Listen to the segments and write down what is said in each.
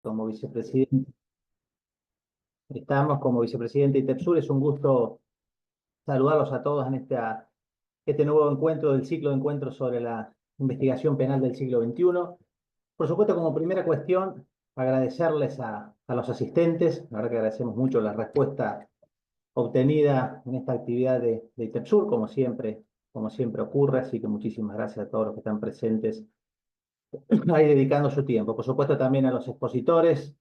como vicepresidente. Estamos como vicepresidente de ITEPSUR. Es un gusto saludarlos a todos en este nuevo encuentro del ciclo de encuentros sobre la investigación penal del siglo XXI. Por supuesto, como primera cuestión, agradecerles a los asistentes. La verdad que agradecemos mucho la respuesta obtenida en esta actividad de ITEPSUR, como siempre ocurre. Así que muchísimas gracias a todos los que están presentes ahí dedicando su tiempo. Por supuesto, también a los expositores,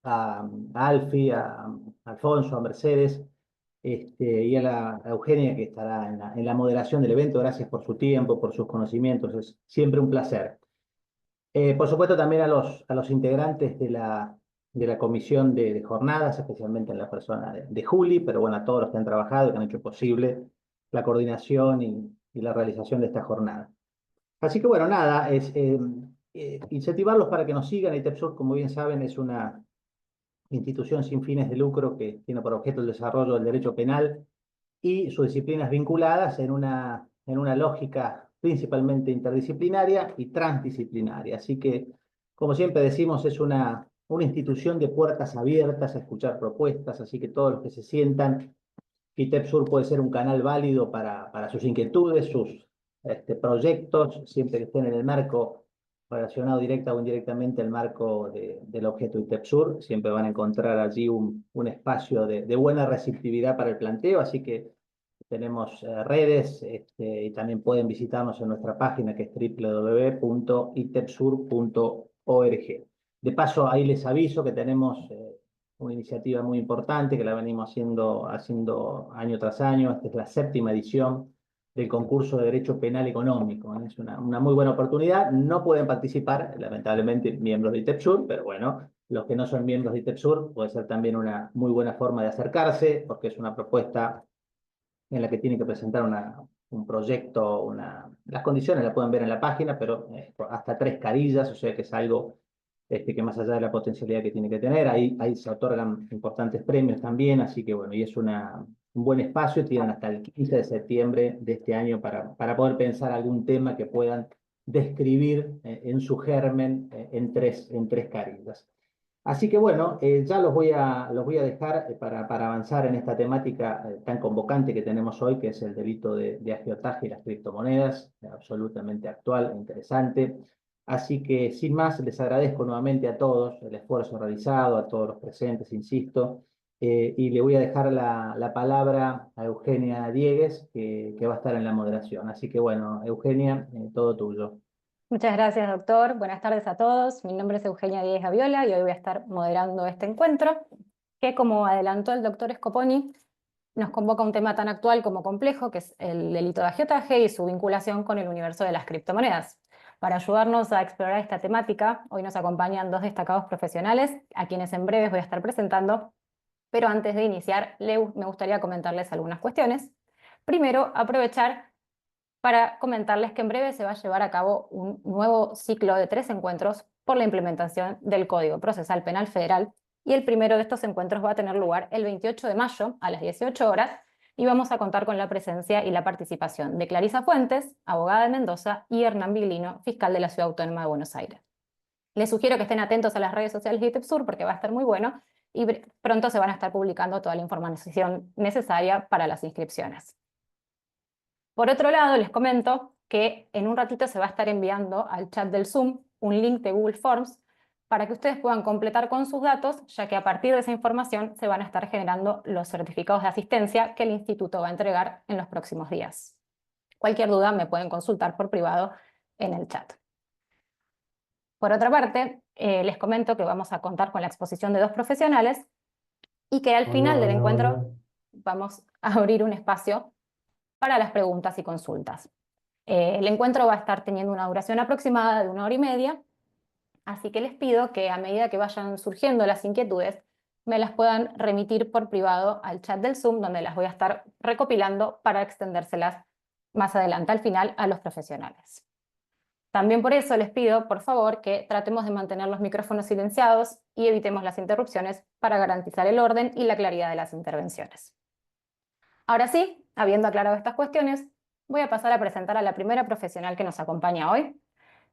a Alfie, a Alfonso, a Mercedes, y a Eugenia, que estará en la moderación del evento. Gracias por su tiempo, por sus conocimientos, es siempre un placer. Por supuesto, también a los integrantes de la comisión de jornadas, especialmente en la persona de Juli, pero bueno, a todos los que han trabajado y que han hecho posible la coordinación y la realización de esta jornada. Así que bueno, nada, incentivarlos para que nos sigan. ITEPSUR, como bien saben, es una institución sin fines de lucro que tiene por objeto el desarrollo del derecho penal y sus disciplinas vinculadas en una lógica principalmente interdisciplinaria y transdisciplinaria. Así que, como siempre decimos, es una institución de puertas abiertas a escuchar propuestas, así que todos los que se sientan, ITEPSUR puede ser un canal válido para sus inquietudes, sus proyectos, siempre que estén en el marco relacionado directa o indirectamente al marco del objeto ITEPSUR. Siempre van a encontrar allí un espacio de buena receptividad para el planteo, así que tenemos redes, y también pueden visitarnos en nuestra página, que es www.itepsur.org. De paso, ahí les aviso que tenemos una iniciativa muy importante que la venimos haciendo año tras año. Esta es la 7ª edición del concurso de Derecho Penal Económico. Es una muy buena oportunidad. No pueden participar, lamentablemente, miembros de ITEPSUR, pero bueno, los que no son miembros de ITEPSUR puede ser también una muy buena forma de acercarse, porque es una propuesta en la que tienen que presentar un proyecto. Las condiciones las pueden ver en la página, pero hasta 3 carillas, o sea que es algo que más allá de la potencialidad que tiene que tener, ahí se otorgan importantes premios también. Así que bueno, y es un buen espacio. Tienen hasta el 15 de septiembre de este año para poder pensar algún tema que puedan describir en su germen en tres carillas. Así que bueno, ya los voy a dejar para avanzar en esta temática tan convocante que tenemos hoy, que es el delito de agiotaje y las criptomonedas, absolutamente actual e interesante. Así que sin más, les agradezco nuevamente a todos el esfuerzo realizado, a todos los presentes, insisto, y le voy a dejar la palabra a Eugenia Diegues, que va a estar en la moderación. Así que bueno, Eugenia, todo tuyo. Muchas gracias, doctor. Buenas tardes a todos. Mi nombre es Eugenia Díez Gaviola y hoy voy a estar moderando este encuentro, que, como adelantó el doctor Scoponi, nos convoca un tema tan actual como complejo, que es el delito de agiotaje y su vinculación con el universo de las criptomonedas. Para ayudarnos a explorar esta temática, hoy nos acompañan 2 destacados profesionales, a quienes en breve voy a estar presentando, pero antes de iniciar, me gustaría comentarles algunas cuestiones. Primero, aprovechar para comentarles que en breve se va a llevar a cabo un nuevo ciclo de 3 encuentros por la implementación del Código Procesal Penal Federal, y el primero de estos encuentros va a tener lugar el 28 de mayo a las 18 horas, y vamos a contar con la presencia y la participación de Clarisa Fuentes, abogada de Mendoza, y Hernán Biglino, fiscal de la Ciudad Autónoma de Buenos Aires. Les sugiero que estén atentos a las redes sociales de ITEPSUR porque va a estar muy bueno, y pronto se van a estar publicando toda la información necesaria para las inscripciones. Por otro lado, les comento que en un ratito se va a estar enviando al chat del Zoom un link de Google Forms para que ustedes puedan completar con sus datos, ya que a partir de esa información se van a estar generando los certificados de asistencia que el instituto va a entregar en los próximos días. Cualquier duda me pueden consultar por privado en el chat. Por otra parte, les comento que vamos a contar con la exposición de 2 profesionales y que al final del encuentro vamos a abrir un espacio para las preguntas y consultas. El encuentro va a estar teniendo una duración aproximada de 1 hora y media, así que les pido que, a medida que vayan surgiendo las inquietudes, me las puedan remitir por privado al chat del Zoom, donde las voy a estar recopilando para extendérselas más adelante al final a los profesionales. También por eso les pido, por favor, que tratemos de mantener los micrófonos silenciados y evitemos las interrupciones para garantizar el orden y la claridad de las intervenciones. Ahora sí, habiendo aclarado estas cuestiones, voy a pasar a presentar a la primera profesional que nos acompaña hoy,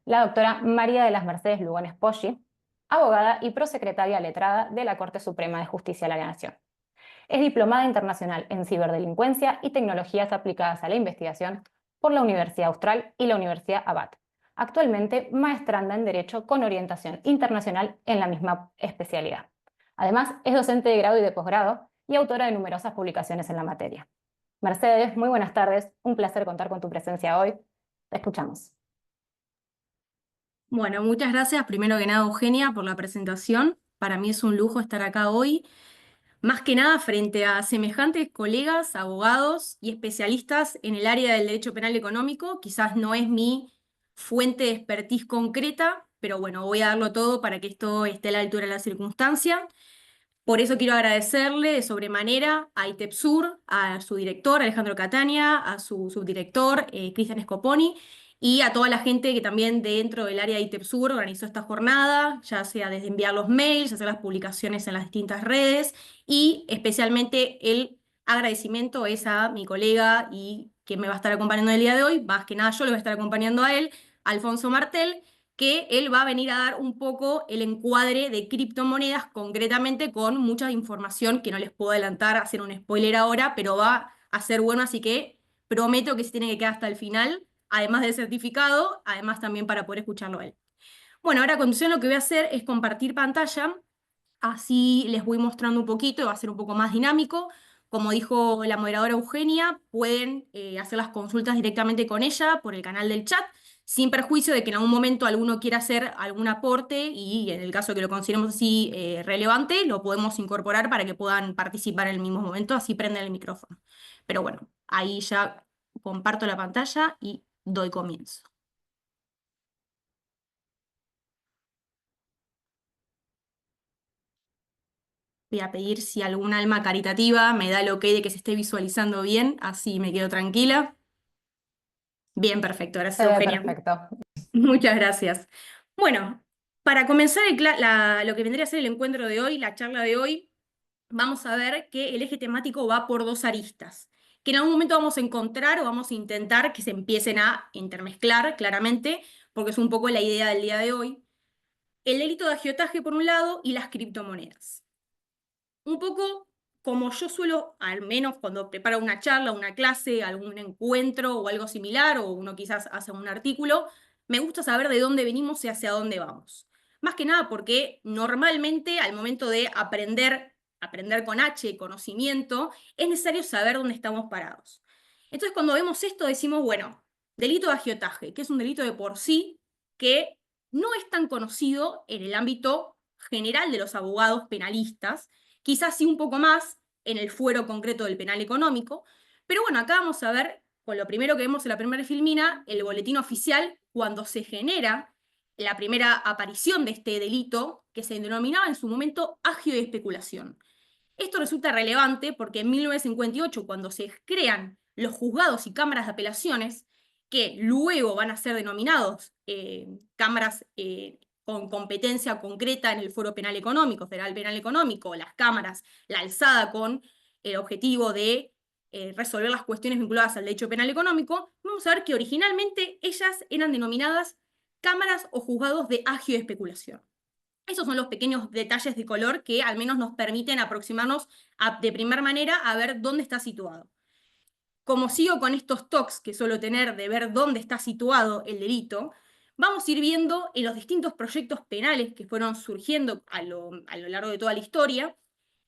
la doctora María de las Mercedes Lugones Poggi. abogada y prosecretaria letrada de la Corte Suprema de Justicia de la Nación. Es diplomada internacional en ciberdelincuencia y tecnologías aplicadas a la investigación por la Universidad Austral y la Universidad Abad. Actualmente maestranda en Derecho con orientación internacional en la misma especialidad. Además, es docente de grado y de posgrado y autora de numerosas publicaciones en la materia. Mercedes, muy buenas tardes. Un placer contar con tu presencia hoy. Te escuchamos. Bueno, muchas gracias primero que nada, Eugenia, por la presentación. Para mí es un lujo estar acá hoy, más que nada frente a semejantes colegas, abogados y especialistas en el área del derecho penal económico. Quizás no es mi fuente de expertise concreta, pero bueno, voy a darlo todo para que esto esté a la altura de la circunstancia. Por eso quiero agradecerle de sobremanera a ITEPSUR, a su director Alejandro Catania, a su subdirector Cristian Scoponi y a toda la gente que también dentro del área de ITEPSUR organizó esta jornada, ya sea desde enviar los mails, hacer las publicaciones en las distintas redes y especialmente el agradecimiento es a mi colega y que me va a estar acompañando el día de hoy, más que nada yo le voy a estar acompañando a él, Alfonso Martel, que él va a venir a dar un poco el encuadre de criptomonedas, concretamente con mucha información que no les puedo adelantar, hacer un spoiler ahora, pero va a ser bueno, así que prometo que se tiene que quedar hasta el final, además del certificado, además también para poder escucharlo a él. Bueno, ahora a continuación lo que voy a hacer es compartir pantalla, así les voy mostrando un poquito, va a ser un poco más dinámico. Como dijo la moderadora Eugenia, pueden hacer las consultas directamente con ella por el canal del chat, sin perjuicio de que en algún momento alguno quiera hacer algún aporte y en el caso que lo consideremos así relevante, lo podemos incorporar para que puedan participar en el mismo momento, así prenden el micrófono. Pero bueno, ahí ya comparto la pantalla y doy comienzo. Voy a pedir si algún alma caritativa me da el ok de que se esté visualizando bien, así me quedo tranquila. Bien, perfecto, Se gracias ve Eugenia. perfecto. Muchas gracias. Bueno, para comenzar lo que vendría a ser el encuentro de hoy, la charla de hoy, vamos a ver que el eje temático va por dos aristas, que en algún momento vamos a encontrar o vamos a intentar que se empiecen a intermezclar claramente, porque es un poco la idea del día de hoy. El delito de agiotaje por un lado y las criptomonedas. Un poco como yo suelo, al menos cuando preparo una charla, una clase, algún encuentro o algo similar, o uno quizás hace un artículo, me gusta saber de dónde venimos y hacia dónde vamos. Más que nada porque normalmente al momento de aprender con H, conocimiento, es necesario saber dónde estamos parados. Entonces cuando vemos esto decimos, bueno, delito de agiotaje, que es un delito de por sí que no es tan conocido en el ámbito general de los abogados penalistas, quizás sí un poco más en el fuero concreto del penal económico, pero bueno, acá vamos a ver, con lo primero que vemos en la primera filmina, el boletín oficial, cuando se genera la primera aparición de este delito, que se denominaba en su momento agio de especulación. Esto resulta relevante porque en 1958, cuando se crean los juzgados y cámaras de apelaciones, que luego van a ser denominados cámaras con competencia concreta en el Foro Penal Económico, Federal Penal Económico, las cámaras, la alzada con el objetivo de resolver las cuestiones vinculadas al derecho penal económico, vamos a ver que originalmente ellas eran denominadas cámaras o juzgados de agio de especulación. Esos son los pequeños detalles de color que al menos nos permiten aproximarnos de primera manera a ver dónde está situado. Como sigo con estos toques que suelo tener de ver dónde está situado el delito, vamos a ir viendo en los distintos proyectos penales que fueron surgiendo a lo largo de toda la historia,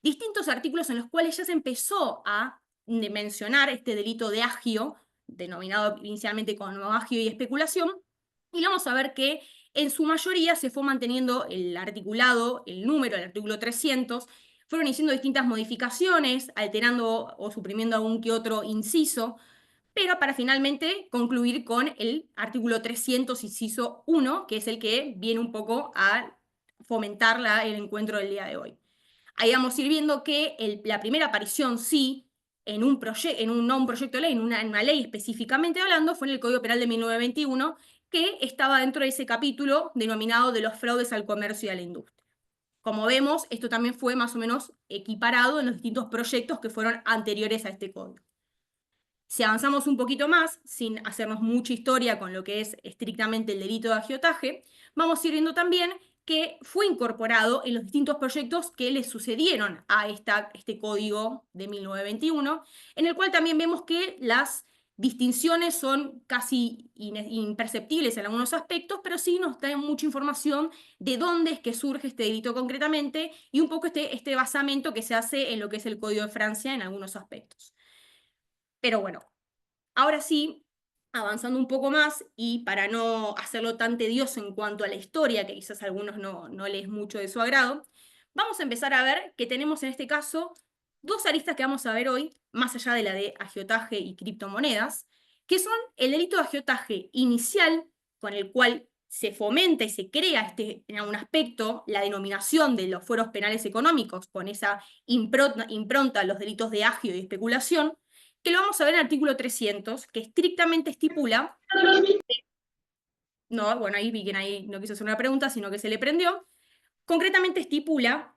distintos artículos en los cuales ya se empezó a mencionar este delito de agio, denominado inicialmente como agio y especulación, y vamos a ver que en su mayoría se fue manteniendo el articulado, el número, el artículo 300, fueron haciendo distintas modificaciones, alterando o suprimiendo algún que otro inciso, pero para finalmente concluir con el artículo 300, inciso 1, que es el que viene un poco a fomentar el encuentro del día de hoy. Ahí vamos a ir viendo que la primera aparición sí, en un no un proyecto de ley, en una ley específicamente hablando, fue en el Código Penal de 1921, que estaba dentro de ese capítulo denominado de los fraudes al comercio y a la industria. Como vemos, esto también fue más o menos equiparado en los distintos proyectos que fueron anteriores a este código. Si avanzamos un poquito más, sin hacernos mucha historia con lo que es estrictamente el delito de agiotaje, vamos a ir viendo también que fue incorporado en los distintos proyectos que le sucedieron a este código de 1921, en el cual también vemos que las distinciones son casi imperceptibles en algunos aspectos, pero sí nos dan mucha información de dónde es que surge este delito concretamente y un poco este basamento que se hace en lo que es el Código de Francia en algunos aspectos. Pero bueno, ahora sí, avanzando un poco más y para no hacerlo tan tedioso en cuanto a la historia, que quizás a algunos no les mucho de su agrado, vamos a empezar a ver que tenemos en este caso dos aristas que vamos a ver hoy, más allá de la de agiotaje y criptomonedas, que son el delito de agiotaje inicial, con el cual se fomenta y se crea en algún aspecto la denominación de los fueros penales económicos, con esa impronta a los delitos de agio y especulación, que lo vamos a ver en el artículo 300, que estrictamente estipula... No, bueno, ahí vi que ahí no quiso hacer una pregunta, sino que se le prendió. Concretamente estipula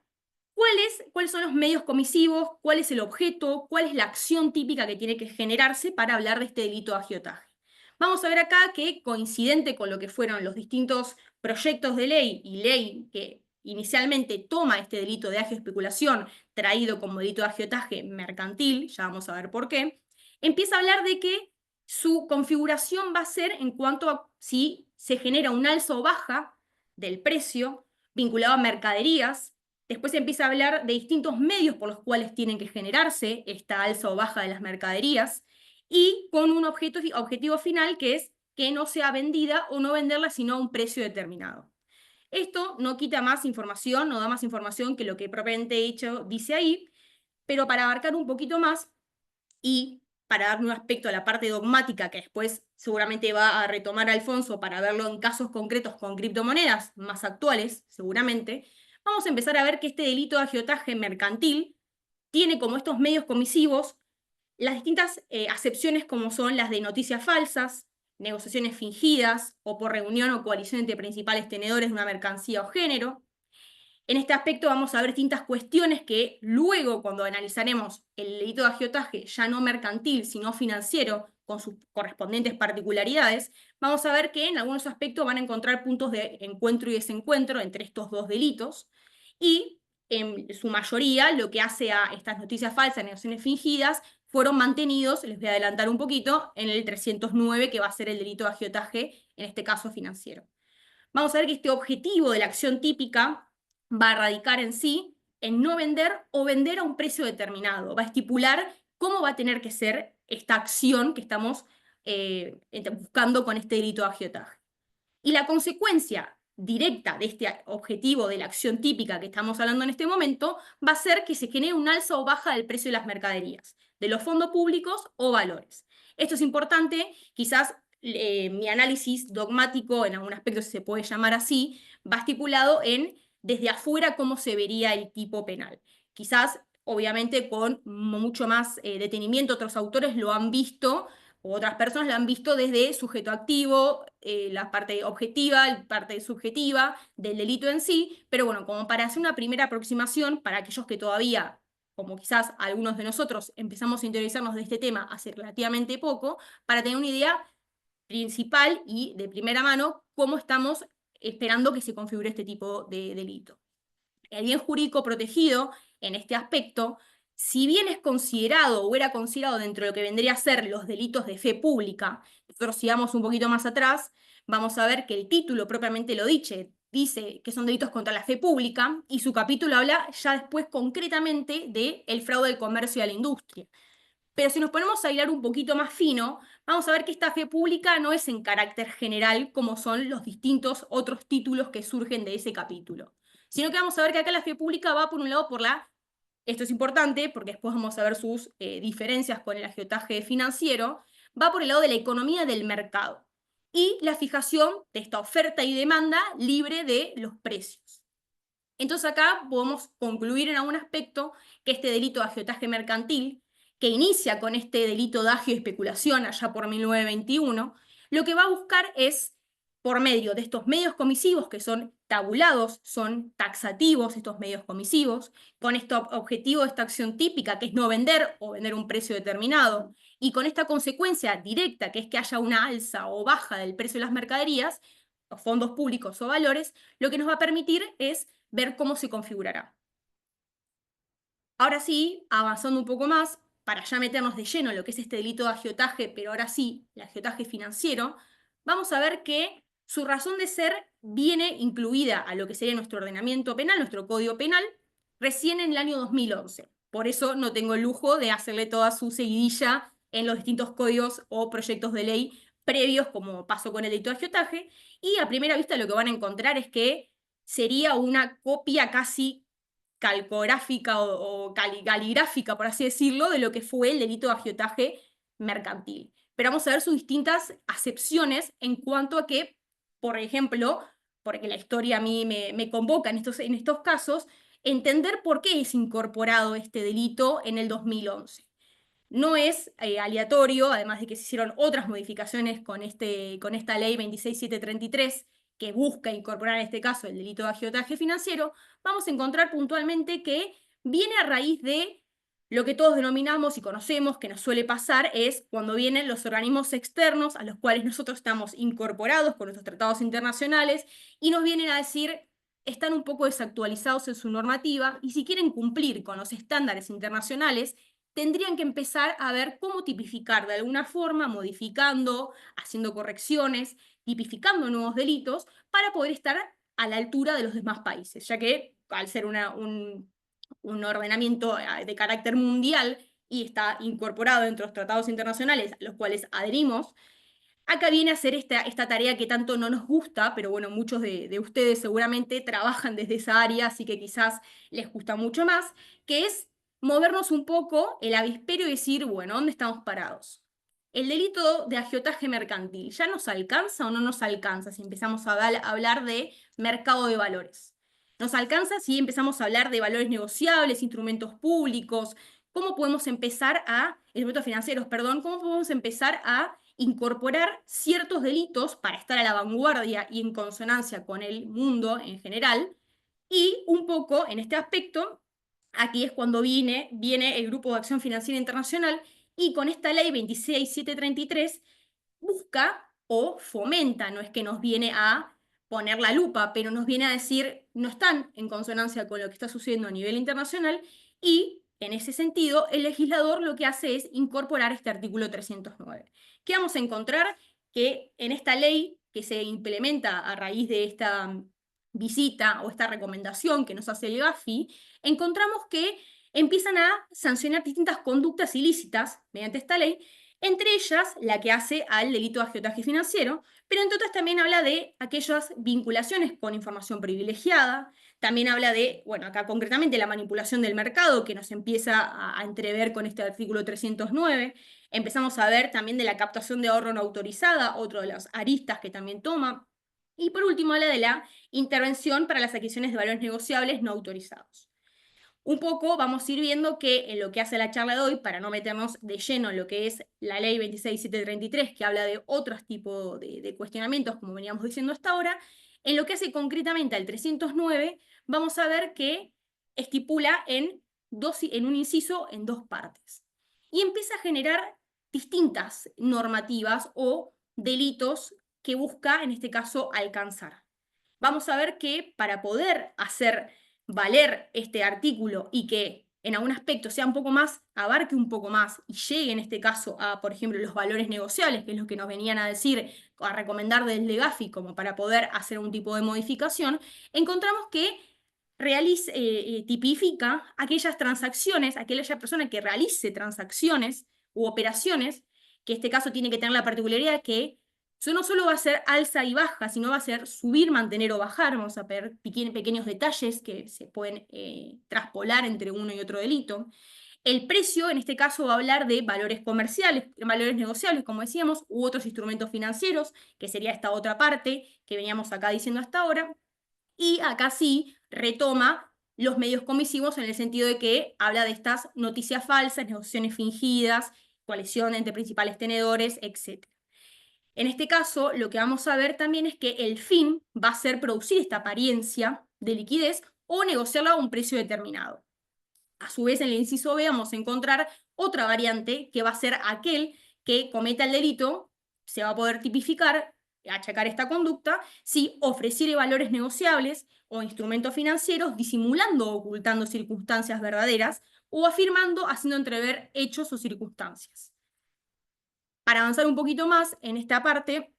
cuáles son los medios comisivos, cuál es el objeto, cuál es la acción típica que tiene que generarse para hablar de este delito de agiotaje. Vamos a ver acá que, coincidente con lo que fueron los distintos proyectos de ley y ley que inicialmente toma este delito de agio especulación, traído como delito de agiotaje mercantil, ya vamos a ver por qué, empieza a hablar de que su configuración va a ser en cuanto a si se genera un alza o baja del precio vinculado a mercaderías. Después empieza a hablar de distintos medios por los cuales tienen que generarse esta alza o baja de las mercaderías y con un objetivo final que es que no sea vendida o no venderla sino a un precio determinado. Esto no quita más información, no da más información que lo que propiamente hecho dice ahí, pero para abarcar un poquito más y para dar un aspecto a la parte dogmática que después seguramente va a retomar Alfonso para verlo en casos concretos con criptomonedas más actuales, seguramente, vamos a empezar a ver que este delito de agiotaje mercantil tiene como estos medios comisivos las distintas acepciones como son las de noticias falsas, negociaciones fingidas o por reunión o coalición entre principales tenedores de una mercancía o género. En este aspecto vamos a ver distintas cuestiones que luego, cuando analizaremos el delito de agiotaje, ya no mercantil, sino financiero, con sus correspondientes particularidades, vamos a ver que en algunos aspectos van a encontrar puntos de encuentro y desencuentro entre estos dos delitos, y en su mayoría lo que hace a estas noticias falsas, negociaciones fingidas, fueron mantenidos, les voy a adelantar un poquito, en el 309, que va a ser el delito de agiotaje, en este caso financiero. Vamos a ver que este objetivo de la acción típica va a radicar en sí en no vender o vender a un precio determinado. Va a estipular cómo va a tener que ser esta acción que estamos buscando con este delito de agiotaje. Y la consecuencia directa de este objetivo de la acción típica que estamos hablando en este momento va a ser que se genere un alza o baja del precio de las mercaderías, de los fondos públicos o valores. Esto es importante, quizás mi análisis dogmático, en algún aspecto si se puede llamar así, va estipulado en desde afuera cómo se vería el tipo penal. Quizás, obviamente, con mucho más detenimiento, otros autores lo han visto, o otras personas lo han visto desde sujeto activo, la parte objetiva, la parte subjetiva del delito en sí, pero bueno, como para hacer una primera aproximación, para aquellos que todavía, como quizás algunos de nosotros, empezamos a interiorizarnos de este tema hace relativamente poco, para tener una idea principal y de primera mano cómo estamos esperando que se configure este tipo de delito. El bien jurídico protegido en este aspecto, si bien es considerado o era considerado dentro de lo que vendría a ser los delitos de fe pública, nosotros sigamos un poquito más atrás, vamos a ver que el título propiamente lo dice que son delitos contra la fe pública, y su capítulo habla ya después concretamente del fraude del comercio y a la industria. Pero si nos ponemos a hilar un poquito más fino, vamos a ver que esta fe pública no es en carácter general como son los distintos otros títulos que surgen de ese capítulo, sino que vamos a ver que acá la fe pública va por un lado esto es importante porque después vamos a ver sus diferencias con el agiotaje financiero, va por el lado de la economía del mercado y la fijación de esta oferta y demanda libre de los precios. Entonces acá podemos concluir en algún aspecto que este delito de agiotaje mercantil, que inicia con este delito de agio y especulación allá por 1921, lo que va a buscar es, por medio de estos medios comisivos que son tabulados, son taxativos estos medios comisivos, con este objetivo de esta acción típica que es no vender o vender a un precio determinado, y con esta consecuencia directa que es que haya una alza o baja del precio de las mercaderías, fondos públicos o valores, lo que nos va a permitir es ver cómo se configurará. Ahora sí, avanzando un poco más, para ya meternos de lleno en lo que es este delito de agiotaje, pero ahora sí, el agiotaje financiero, vamos a ver que su razón de ser viene incluida a lo que sería nuestro ordenamiento penal, nuestro código penal, recién en el año 2011. Por eso no tengo el lujo de hacerle toda su seguidilla en los distintos códigos o proyectos de ley previos, como pasó con el delito de agiotaje, y a primera vista lo que van a encontrar es que sería una copia casi calcográfica o caligráfica, por así decirlo, de lo que fue el delito de agiotaje mercantil. Pero vamos a ver sus distintas acepciones en cuanto a que, por ejemplo, porque la historia a mí me convoca en estos casos, entender por qué es incorporado este delito en el 2011. No es aleatorio, además de que se hicieron otras modificaciones con esta ley 26733, que busca incorporar en este caso el delito de agiotaje financiero, vamos a encontrar puntualmente que viene a raíz de lo que todos denominamos y conocemos que nos suele pasar es cuando vienen los organismos externos a los cuales nosotros estamos incorporados con nuestros tratados internacionales y nos vienen a decir están un poco desactualizados en su normativa y si quieren cumplir con los estándares internacionales tendrían que empezar a ver cómo tipificar de alguna forma, modificando, haciendo correcciones, tipificando nuevos delitos para poder estar a la altura de los demás países, ya que al ser un ordenamiento de carácter mundial y está incorporado dentro de los tratados internacionales a los cuales adherimos, acá viene a hacer esta tarea que tanto no nos gusta, pero bueno, muchos de ustedes seguramente trabajan desde esa área, así que quizás les gusta mucho más, que es movernos un poco el avispero y decir, bueno, ¿dónde estamos parados? El delito de agiotaje mercantil, ¿ya nos alcanza o no nos alcanza si empezamos a hablar de mercado de valores? ¿Nos alcanza si empezamos a hablar de valores negociables, instrumentos públicos? ¿Cómo podemos empezar instrumentos financieros, perdón, cómo podemos empezar a incorporar ciertos delitos para estar a la vanguardia y en consonancia con el mundo en general? Y un poco en este aspecto, aquí es cuando viene el Grupo de Acción Financiera Internacional y con esta ley 26733 busca o fomenta, no es que nos viene a poner la lupa, pero nos viene a decir no están en consonancia con lo que está sucediendo a nivel internacional y en ese sentido el legislador lo que hace es incorporar este artículo 309. ¿Qué vamos a encontrar? Que en esta ley que se implementa a raíz de esta visita o esta recomendación que nos hace el GAFI, encontramos que empiezan a sancionar distintas conductas ilícitas mediante esta ley, entre ellas la que hace al delito de agiotaje financiero, pero entre otras también habla de aquellas vinculaciones con información privilegiada, también habla de, bueno, acá concretamente la manipulación del mercado que nos empieza a entrever con este artículo 309, empezamos a ver también de la captación de ahorro no autorizada, otro de las aristas que también toma, y por último habla de la intervención para las adquisiciones de valores negociables no autorizados. Un poco vamos a ir viendo que en lo que hace la charla de hoy, para no meternos de lleno en lo que es la ley 26733, que habla de otros tipos de cuestionamientos, como veníamos diciendo hasta ahora, en lo que hace concretamente al 309, vamos a ver que estipula en un inciso en dos partes. Y empieza a generar distintas normativas o delitos que busca, en este caso, alcanzar. Vamos a ver que para poder hacer valer este artículo y que en algún aspecto sea un poco más, abarque un poco más y llegue en este caso a, por ejemplo, los valores negociables, que es lo que nos venían a decir, a recomendar desde GAFI como para poder hacer un tipo de modificación, encontramos que tipifica aquellas transacciones, aquella persona que realice transacciones u operaciones, que en este caso tiene que tener la particularidad que eso no solo va a ser alza y baja, sino va a ser subir, mantener o bajar. Vamos a ver pequeños detalles que se pueden traspolar entre uno y otro delito. El precio, en este caso, va a hablar de valores comerciales, valores negociables, como decíamos, u otros instrumentos financieros, que sería esta otra parte que veníamos acá diciendo hasta ahora. Y acá sí retoma los medios comisivos en el sentido de que habla de estas noticias falsas, negociaciones fingidas, coalición entre principales tenedores, etc. En este caso, lo que vamos a ver también es que el fin va a ser producir esta apariencia de liquidez o negociarla a un precio determinado. A su vez, en el inciso B vamos a encontrar otra variante que va a ser aquel que cometa el delito, se va a poder tipificar achacar esta conducta si ofreciere valores negociables o instrumentos financieros disimulando o ocultando circunstancias verdaderas o afirmando, haciendo entrever hechos o circunstancias. Para avanzar un poquito más en esta parte,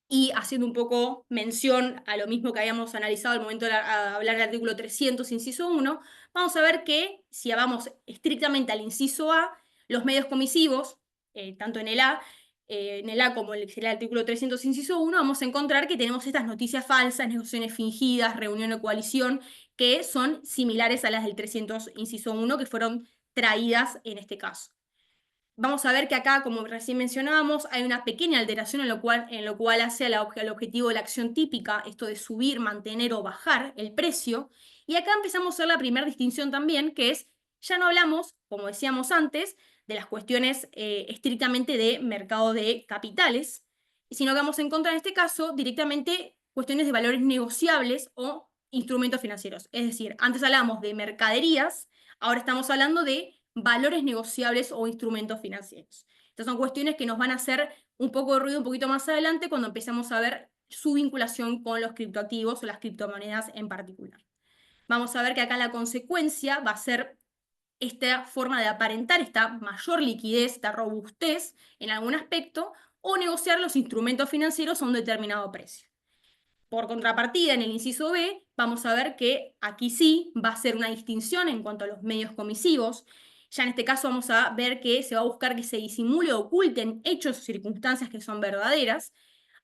y haciendo un poco mención a lo mismo que habíamos analizado al momento de hablar del artículo 300, inciso 1, vamos a ver que si vamos estrictamente al inciso A, los medios comisivos, tanto en el A como en el artículo 300, inciso 1, vamos a encontrar que tenemos estas noticias falsas, negociaciones fingidas, reunión o coalición, que son similares a las del 300, inciso 1, que fueron traídas en este caso. Vamos a ver que acá, como recién mencionábamos, hay una pequeña alteración en lo cual hace al objetivo de la acción típica, esto de subir, mantener o bajar el precio. Y acá empezamos a hacer la primera distinción también, que es, ya no hablamos, como decíamos antes, de las cuestiones estrictamente de mercado de capitales, sino que vamos a encontrar en este caso directamente cuestiones de valores negociables o instrumentos financieros. Es decir, antes hablábamos de mercaderías, ahora estamos hablando de valores negociables o instrumentos financieros. Estas son cuestiones que nos van a hacer un poco de ruido un poquito más adelante cuando empezamos a ver su vinculación con los criptoactivos o las criptomonedas en particular. Vamos a ver que acá la consecuencia va a ser esta forma de aparentar esta mayor liquidez, esta robustez en algún aspecto, o negociar los instrumentos financieros a un determinado precio. Por contrapartida, en el inciso B, vamos a ver que aquí sí va a ser una distinción en cuanto a los medios comisivos. Ya en este caso vamos a ver que se va a buscar que se disimule o oculten hechos o circunstancias que son verdaderas,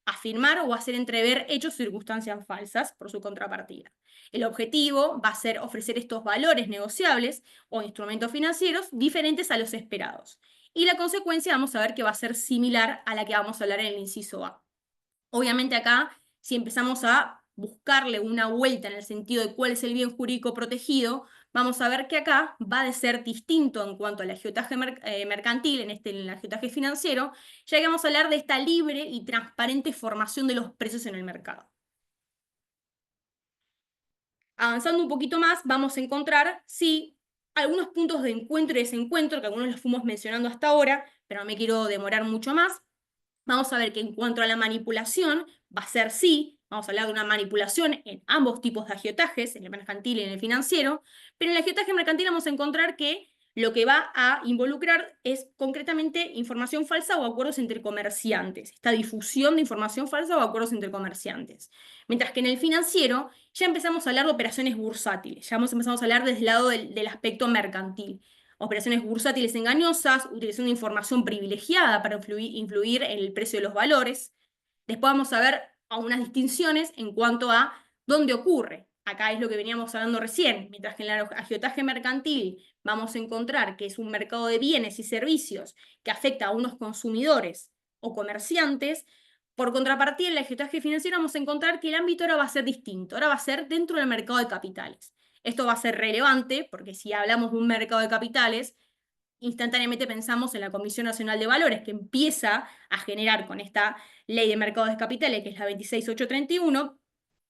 afirmar o hacer entrever hechos o circunstancias falsas por su contrapartida. El objetivo va a ser ofrecer estos valores negociables o instrumentos financieros diferentes a los esperados. Y la consecuencia vamos a ver que va a ser similar a la que vamos a hablar en el inciso A. Obviamente acá, si empezamos a buscarle una vuelta en el sentido de cuál es el bien jurídico protegido, vamos a ver que acá va a ser distinto en cuanto al agiotaje mercantil, en el agiotaje financiero, ya que vamos a hablar de esta libre y transparente formación de los precios en el mercado. Avanzando un poquito más, vamos a encontrar, sí, algunos puntos de encuentro y desencuentro, que algunos los fuimos mencionando hasta ahora, pero no me quiero demorar mucho más. Vamos a ver que en cuanto a la manipulación, va a ser sí, vamos a hablar de una manipulación en ambos tipos de agiotajes, en el mercantil y en el financiero, pero en el agiotaje mercantil vamos a encontrar que lo que va a involucrar es concretamente información falsa o acuerdos entre comerciantes, esta difusión de información falsa o acuerdos entre comerciantes. Mientras que en el financiero ya empezamos a hablar de operaciones bursátiles, ya empezamos a hablar desde el lado del aspecto mercantil. Operaciones bursátiles engañosas, utilización de información privilegiada para influir en el precio de los valores. Después vamos a ver algunas distinciones en cuanto a dónde ocurre. Acá es lo que veníamos hablando recién, mientras que en el agiotaje mercantil vamos a encontrar que es un mercado de bienes y servicios que afecta a unos consumidores o comerciantes. Por contrapartida, en el agiotaje financiero vamos a encontrar que el ámbito ahora va a ser distinto, ahora va a ser dentro del mercado de capitales. Esto va a ser relevante porque si hablamos de un mercado de capitales, instantáneamente pensamos en la Comisión Nacional de Valores, que empieza a generar con esta ley de mercados de capitales, que es la 26831,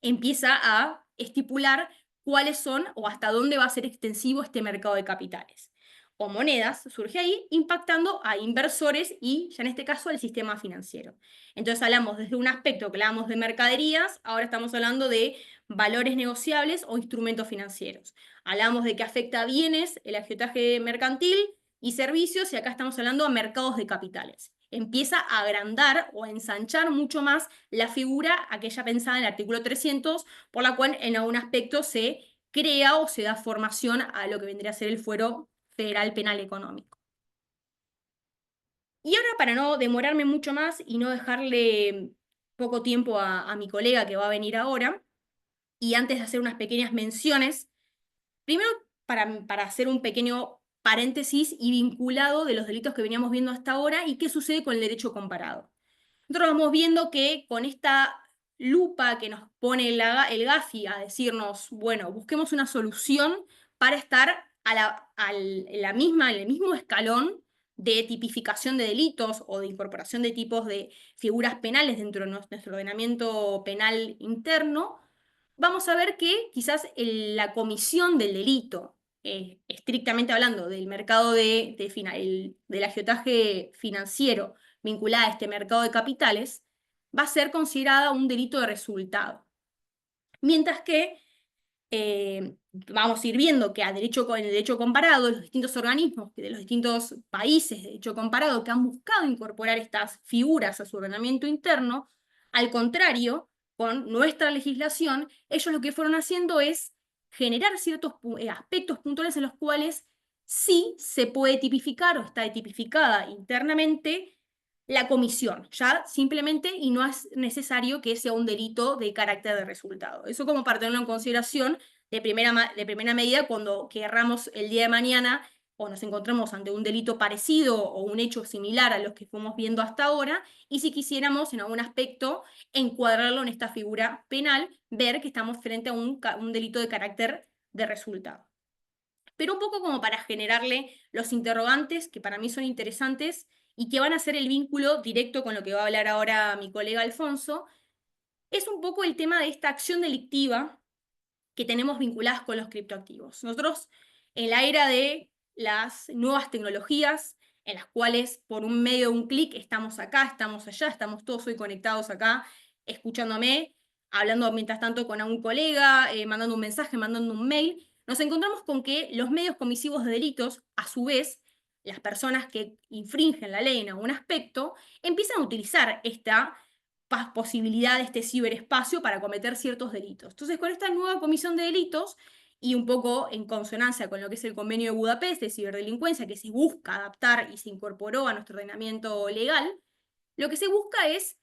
empieza a estipular cuáles son o hasta dónde va a ser extensivo este mercado de capitales. O monedas, surge ahí, impactando a inversores y, ya en este caso, al sistema financiero. Entonces hablamos desde un aspecto que hablamos de mercaderías, ahora estamos hablando de valores negociables o instrumentos financieros. Hablamos de que afecta a bienes, el agiotaje mercantil y servicios, y acá estamos hablando de mercados de capitales. Empieza a agrandar o a ensanchar mucho más la figura aquella pensada en el artículo 300, por la cual en algún aspecto se crea o se da formación a lo que vendría a ser el Fuero Federal Penal Económico. Y ahora, para no demorarme mucho más y no dejarle poco tiempo a mi colega que va a venir ahora, y antes de hacer unas pequeñas menciones, primero para hacer un pequeño paréntesis y vinculado de los delitos que veníamos viendo hasta ahora y qué sucede con el derecho comparado. Nosotros vamos viendo que con esta lupa que nos pone el GAFI a decirnos, bueno, busquemos una solución para estar en el mismo escalón de tipificación de delitos o de incorporación de tipos de figuras penales dentro de nuestro ordenamiento penal interno, vamos a ver que quizás la comisión del delito, estrictamente hablando del mercado del agiotaje financiero vinculada a este mercado de capitales, va a ser considerada un delito de resultado. Mientras que vamos a ir viendo que en el derecho comparado, los distintos organismos de los distintos países de derecho comparado que han buscado incorporar estas figuras a su ordenamiento interno, al contrario, con nuestra legislación, ellos lo que fueron haciendo es generar ciertos aspectos puntuales en los cuales sí se puede tipificar o está tipificada internamente la comisión, ya simplemente, y no es necesario que sea un delito de carácter de resultado. Eso como para tenerlo en consideración de primera medida cuando querramos el día de mañana o nos encontramos ante un delito parecido o un hecho similar a los que fuimos viendo hasta ahora, y si quisiéramos en algún aspecto encuadrarlo en esta figura penal, ver que estamos frente a un delito de carácter de resultado. Pero un poco como para generarle los interrogantes que para mí son interesantes y que van a ser el vínculo directo con lo que va a hablar ahora mi colega Alfonso, es un poco el tema de esta acción delictiva que tenemos vinculadas con los criptoactivos. Nosotros, en la era de las nuevas tecnologías, en las cuales por un medio de un clic estamos acá, estamos allá, estamos todos hoy conectados acá, escuchándome, hablando mientras tanto con algún colega, mandando un mensaje, mandando un mail, nos encontramos con que los medios comisivos de delitos, a su vez, las personas que infringen la ley en algún aspecto, empiezan a utilizar esta posibilidad de este ciberespacio para cometer ciertos delitos. Entonces, con esta nueva comisión de delitos, y un poco en consonancia con lo que es el convenio de Budapest de ciberdelincuencia, que se busca adaptar y se incorporó a nuestro ordenamiento legal, lo que se busca es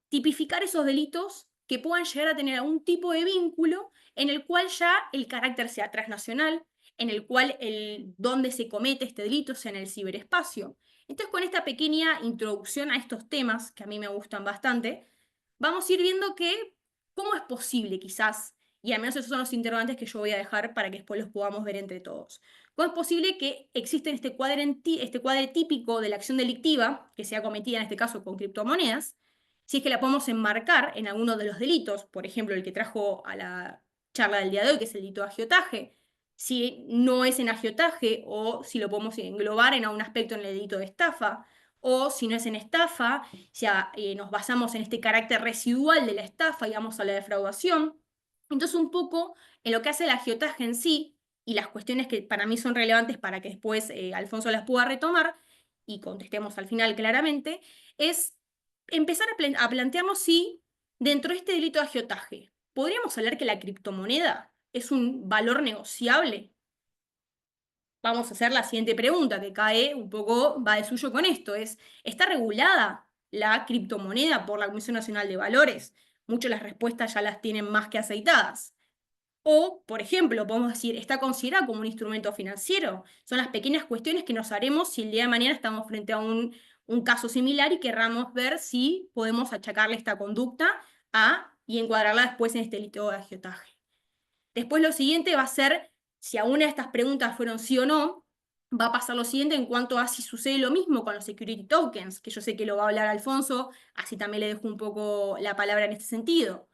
tipificar esos delitos que puedan llegar a tener algún tipo de vínculo en el cual ya el carácter sea transnacional, en el cual donde se comete este delito sea en el ciberespacio. Entonces, con esta pequeña introducción a estos temas, que a mí me gustan bastante, vamos a ir viendo que cómo es posible quizás, y al menos esos son los interrogantes que yo voy a dejar para que después los podamos ver entre todos. ¿Cómo es posible que exista este cuadro típico de la acción delictiva, que sea cometida en este caso con criptomonedas, si es que la podemos enmarcar en alguno de los delitos, por ejemplo, el que trajo a la charla del día de hoy, que es el delito de agiotaje, si no es en agiotaje o si lo podemos englobar en algún aspecto en el delito de estafa, o si no es en estafa, si nos basamos en este carácter residual de la estafa y vamos a la defraudación. Entonces, un poco en lo que hace el agiotaje en sí y las cuestiones que para mí son relevantes para que después Alfonso las pueda retomar y contestemos al final claramente, es empezar a plantearnos si dentro de este delito de agiotaje podríamos hablar que la criptomoneda es un valor negociable. Vamos a hacer la siguiente pregunta, que cae un poco, va de suyo con esto, ¿está regulada la criptomoneda por la Comisión Nacional de Valores? Muchas de las respuestas ya las tienen más que aceitadas. O, por ejemplo, podemos decir, ¿está considerada como un instrumento financiero? Son las pequeñas cuestiones que nos haremos si el día de mañana estamos frente a un caso similar y querramos ver si podemos achacarle esta conducta y encuadrarla después en este delito de agiotaje. Después lo siguiente va a ser, si alguna de estas preguntas fueron sí o no, va a pasar lo siguiente en cuanto a si sucede lo mismo con los security tokens, que yo sé que lo va a hablar Alfonso, así también le dejo un poco la palabra en este sentido.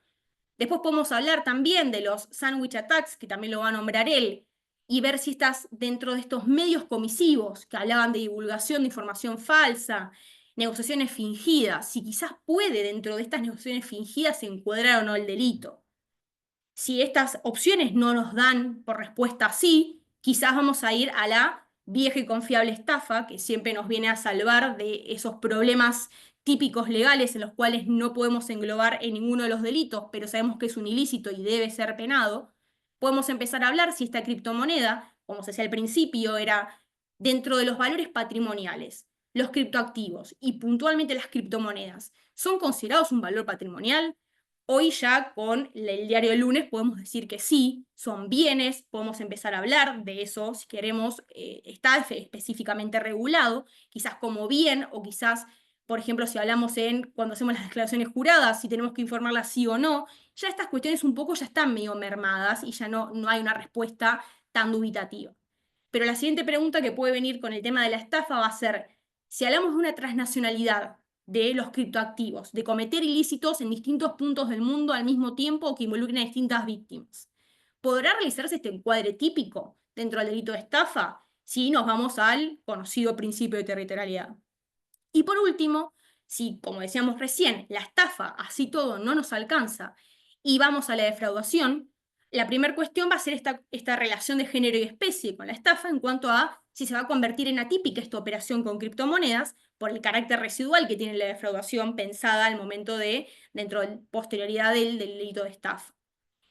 Después podemos hablar también de los sandwich attacks, que también lo va a nombrar él, y ver si estás dentro de estos medios comisivos que hablaban de divulgación de información falsa, negociaciones fingidas, si quizás puede dentro de estas negociaciones fingidas encuadrar o no el delito. Si estas opciones no nos dan por respuesta sí, quizás vamos a ir a la vieja y confiable estafa, que siempre nos viene a salvar de esos problemas típicos legales en los cuales no podemos englobar en ninguno de los delitos, pero sabemos que es un ilícito y debe ser penado. Podemos empezar a hablar si esta criptomoneda, como se decía al principio, era dentro de los valores patrimoniales, los criptoactivos y puntualmente las criptomonedas, ¿son considerados un valor patrimonial? Hoy ya con el diario del lunes podemos decir que sí, son bienes, podemos empezar a hablar de eso si queremos, está específicamente regulado, quizás como bien o quizás, por ejemplo, si hablamos cuando hacemos las declaraciones juradas, si tenemos que informarlas sí o no, ya estas cuestiones un poco ya están medio mermadas y ya no hay una respuesta tan dubitativa. Pero la siguiente pregunta que puede venir con el tema de la estafa va a ser, si hablamos de una transnacionalidad de los criptoactivos, de cometer ilícitos en distintos puntos del mundo al mismo tiempo o que involucren a distintas víctimas, ¿podrá realizarse este encuadre típico dentro del delito de estafa? Si nos vamos al conocido principio de territorialidad. Y por último, Si, como decíamos recién, la estafa, así todo, no nos alcanza y vamos a la defraudación, la primera cuestión va a ser esta relación de género y especie con la estafa en cuanto a si se va a convertir en atípica esta operación con criptomonedas por el carácter residual que tiene la defraudación pensada al momento de, dentro de posterioridad del delito de estafa.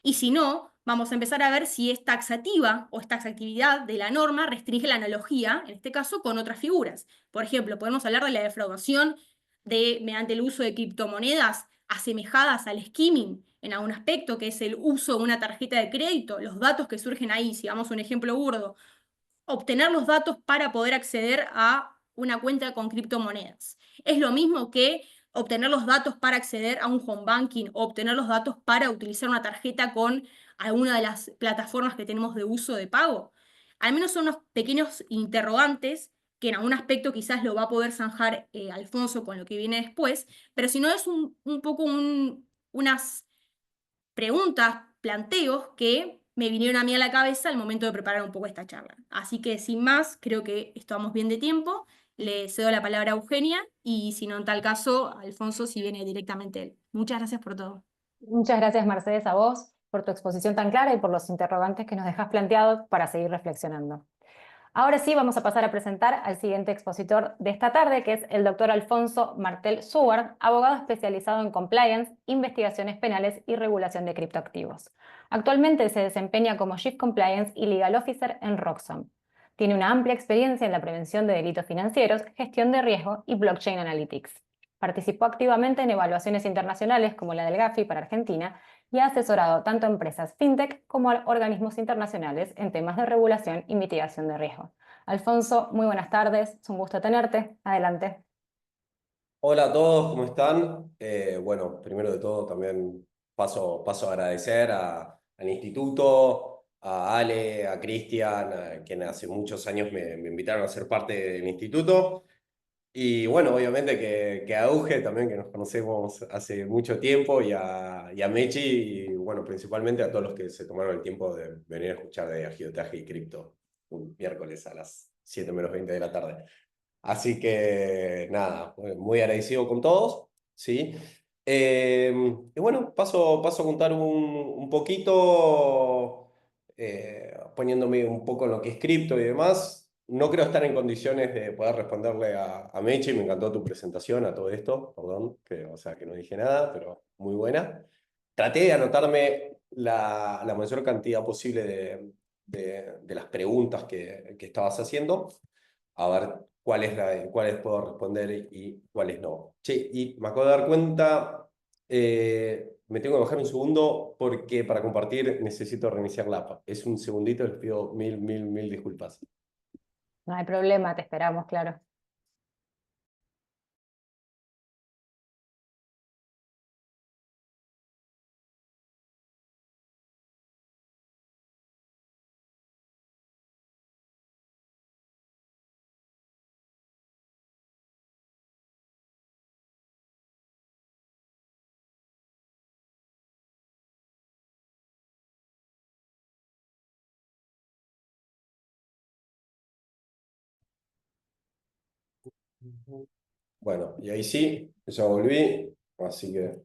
Y si no, vamos a empezar a ver si es taxativa o esta taxatividad de la norma restringe la analogía, en este caso, con otras figuras. Por ejemplo, podemos hablar de la defraudación mediante el uso de criptomonedas asemejadas al skimming en algún aspecto, que es el uso de una tarjeta de crédito, los datos que surgen ahí, si vamos a un ejemplo burdo, obtener los datos para poder acceder a una cuenta con criptomonedas. Es lo mismo que obtener los datos para acceder a un home banking o obtener los datos para utilizar una tarjeta con alguna de las plataformas que tenemos de uso de pago. Al menos son unos pequeños interrogantes que en algún aspecto quizás lo va a poder zanjar Alfonso con lo que viene después, pero si no es un poco unas preguntas, planteos que me vinieron a mí a la cabeza al momento de preparar un poco esta charla. Así que sin más, creo que estamos bien de tiempo. Le cedo la palabra a Eugenia y si no, en tal caso, Alfonso, si viene directamente él. Muchas gracias por todo. Muchas gracias, Mercedes, a vos por tu exposición tan clara y por los interrogantes que nos dejas planteados para seguir reflexionando. Ahora sí, vamos a pasar a presentar al siguiente expositor de esta tarde, que es el doctor Alfonso Martel Suar, abogado especializado en compliance, investigaciones penales y regulación de criptoactivos. Actualmente se desempeña como Chief Compliance y Legal Officer en Roxxon. Tiene una amplia experiencia en la prevención de delitos financieros, gestión de riesgo y blockchain analytics. Participó activamente en evaluaciones internacionales como la del Gafi para Argentina y ha asesorado tanto a empresas fintech como a organismos internacionales en temas de regulación y mitigación de riesgo. Alfonso, muy buenas tardes, es un gusto tenerte. Adelante. Hola a todos, ¿cómo están? Bueno, primero de todo también paso a agradecer al instituto, a Ale, a Cristian, quienes hace muchos años me invitaron a ser parte del instituto. Y bueno, obviamente que a Euge también, que nos conocemos hace mucho tiempo, y a Mechi, y bueno, principalmente a todos los que se tomaron el tiempo de venir a escuchar de Agiotaje y Cripto un miércoles a las 7:20 de la tarde. Así que nada, muy agradecido con todos, ¿sí? Y bueno, paso a contar un poquito, poniéndome un poco en lo que es cripto y demás. No creo estar en condiciones de poder responderle a Mechi, me encantó tu presentación a todo esto, perdón, o sea, que no dije nada, pero muy buena. Traté de anotarme la mayor cantidad posible de las preguntas que estabas haciendo, a ver cuáles puedo responder y cuáles no. Che, y me acabo de dar cuenta, me tengo que bajar un segundo porque para compartir necesito reiniciar la app. Es un segundito, les pido mil disculpas. No hay problema, te esperamos, claro. Bueno, y ahí sí, ya volví, así que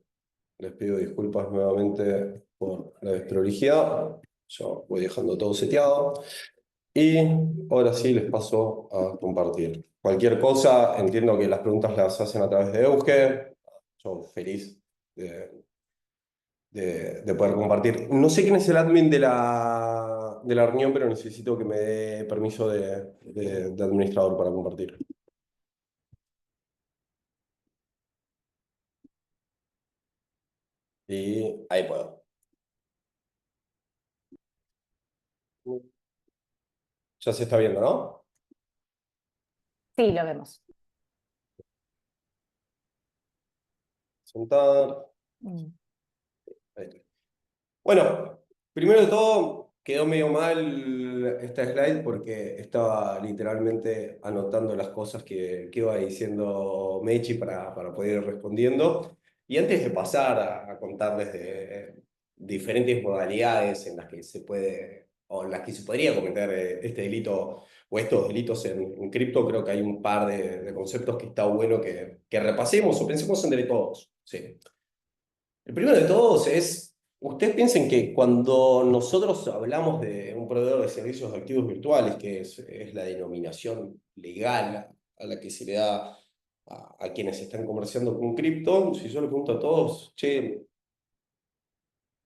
les pido disculpas nuevamente por la desprolijidad. Yo voy dejando todo seteado. Y ahora sí les paso a compartir. Cualquier cosa, entiendo que las preguntas las hacen a través de Euge. Yo feliz de poder compartir. No sé quién es el admin de la reunión, pero necesito que me dé permiso de administrador para compartir. Y ahí puedo. Ya se está viendo, ¿no? Sí, lo vemos. Sentar. Mm. Ahí. Bueno, primero de todo, quedó medio mal esta slide porque estaba literalmente anotando las cosas que iba diciendo Mechi para poder ir respondiendo. Y antes de pasar a contarles de diferentes modalidades en las que se puede o en las que se podría cometer este delito o estos delitos en cripto, creo que hay un par de conceptos que está bueno que repasemos o pensemos entre todos. Sí. El primero de todos es, ustedes piensen que cuando nosotros hablamos de un proveedor de servicios de activos virtuales, que es la denominación legal a la que se le da a quienes están comerciando con cripto, si yo le pregunto a todos, che,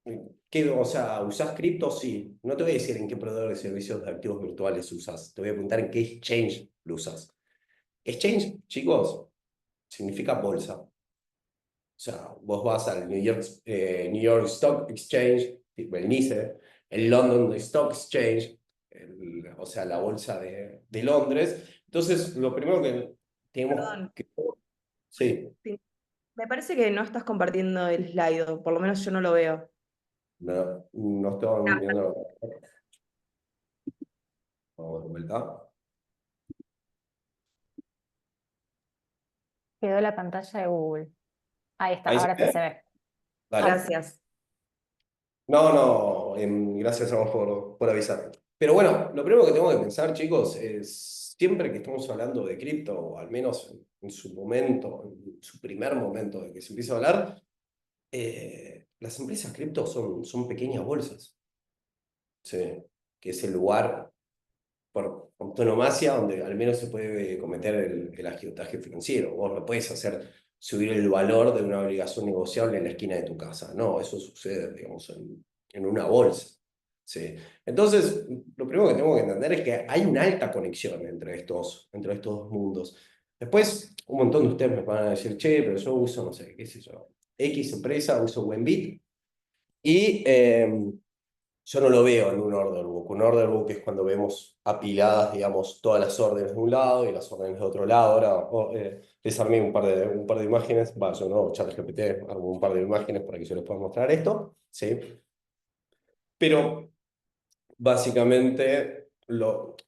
o sea, ¿usás cripto? Sí. No te voy a decir en qué proveedor de servicios de activos virtuales usas. Te voy a preguntar en qué exchange lo usas. Exchange, chicos, significa bolsa. O sea, vos vas al New York Stock Exchange, tipo el NYSE, el London Stock Exchange, o sea, la bolsa de Londres. Entonces, lo primero que tenemos Perdón, que... Sí, sí, me parece que no estás compartiendo el slide, o por lo menos yo no lo veo. no estoy viendo... Vamos de vuelta. Quedó la pantalla de Google. Ahí está, Ahí se ahora sí ve. se ve. Dale. Gracias. No, no, gracias a vos por avisar. Pero bueno, lo primero que tengo que pensar, chicos, es siempre que estamos hablando de cripto, o al menos en su momento, en su primer momento de que se empieza a hablar, las empresas cripto son pequeñas bolsas, ¿sí? Que es el lugar por antonomasia donde al menos se puede cometer el agiotaje financiero. Vos no puedes hacer subir el valor de una obligación negociable en la esquina de tu casa. No, eso sucede, digamos, en una bolsa. ¿Sí? Entonces, lo primero que tengo que entender es que hay una alta conexión entre estos dos mundos. Después, un montón de ustedes me van a decir, che, pero yo uso, no sé, qué sé yo, X empresa, uso Wenbit, y yo no lo veo en un order book. Un order book es cuando vemos apiladas, digamos, todas las órdenes de un lado y las órdenes de otro lado. Ahora les armé un par de imágenes. Va, yo no, ChatGPT armó un par de imágenes para que yo les pueda mostrar esto. ¿Sí? Pero básicamente,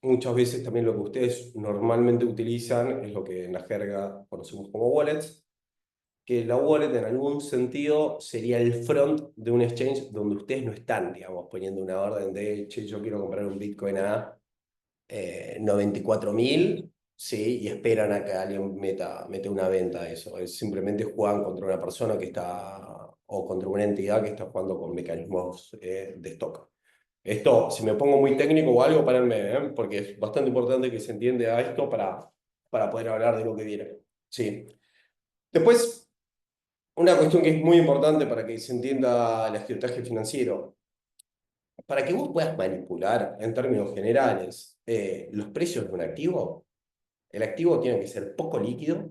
muchas veces también lo que ustedes normalmente utilizan es lo que en la jerga conocemos como wallets, que la wallet en algún sentido sería el front de un exchange donde ustedes no están, digamos, poniendo una orden de, che, yo quiero comprar un Bitcoin a 94.000, sí, y esperan a que alguien mete una venta a eso. Es simplemente juegan contra una persona que está, o contra una entidad que está jugando con mecanismos de stock. Esto, si me pongo muy técnico o algo, párenme, porque es bastante importante que se entienda esto para poder hablar de lo que viene. Sí. Después, una cuestión que es muy importante para que se entienda el agiotaje financiero. Para que vos puedas manipular, en términos generales, los precios de un activo, el activo tiene que ser poco líquido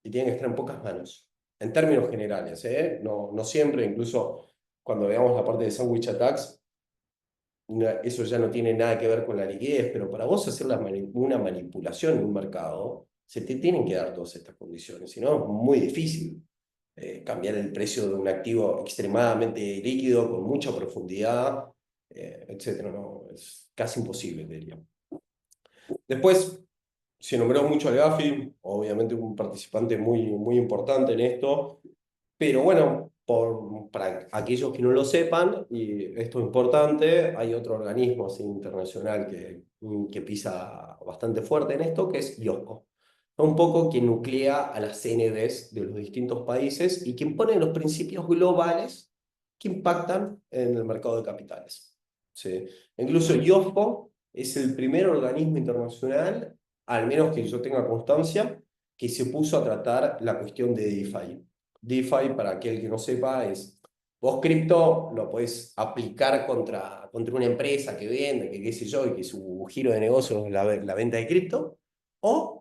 y tiene que estar en pocas manos. En términos generales, ¿eh? No siempre, incluso cuando veamos la parte de sandwich attacks, eso ya no tiene nada que ver con la liquidez, pero para vos hacer una manipulación en un mercado, se te tienen que dar todas estas condiciones, si no es muy difícil cambiar el precio de un activo extremadamente líquido, con mucha profundidad, etcétera. No, es casi imposible, diría. Después, se nombró mucho al Gafi, obviamente un participante muy importante en esto, pero bueno, para aquellos que no lo sepan, y esto es importante, hay otro organismo así, internacional que pisa bastante fuerte en esto, que es IOSCO. Un poco quien nuclea a las CNBs de los distintos países y quien pone los principios globales que impactan en el mercado de capitales. ¿Sí? Incluso IOSCO es el primer organismo internacional, al menos que yo tenga constancia, que se puso a tratar la cuestión de DeFi. DeFi, para aquel que no sepa, es vos cripto lo podés aplicar contra una empresa que vende, que qué sé yo, y que su giro de negocio es la venta de cripto, o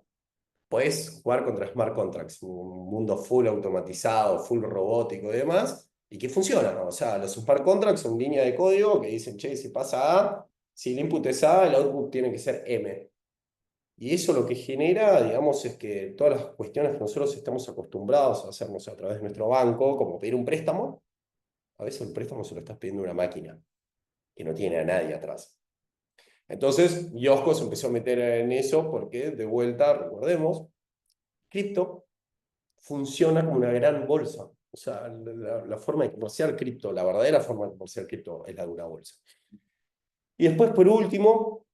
podés jugar contra smart contracts, un mundo full automatizado, full robótico y demás, y que funciona, ¿no? O sea, los smart contracts son líneas de código que dicen, che, si pasa A, si el input es A, el output tiene que ser M. Y eso lo que genera, digamos, es que todas las cuestiones que nosotros estamos acostumbrados a hacernos a través de nuestro banco, como pedir un préstamo, a veces el préstamo se lo estás pidiendo a una máquina que no tiene a nadie atrás. Entonces, Yosco se empezó a meter en eso porque, de vuelta, recordemos, cripto funciona como una gran bolsa. O sea, la forma de comerciar cripto, la verdadera forma de comerciar cripto es la de una bolsa. Y después, por último,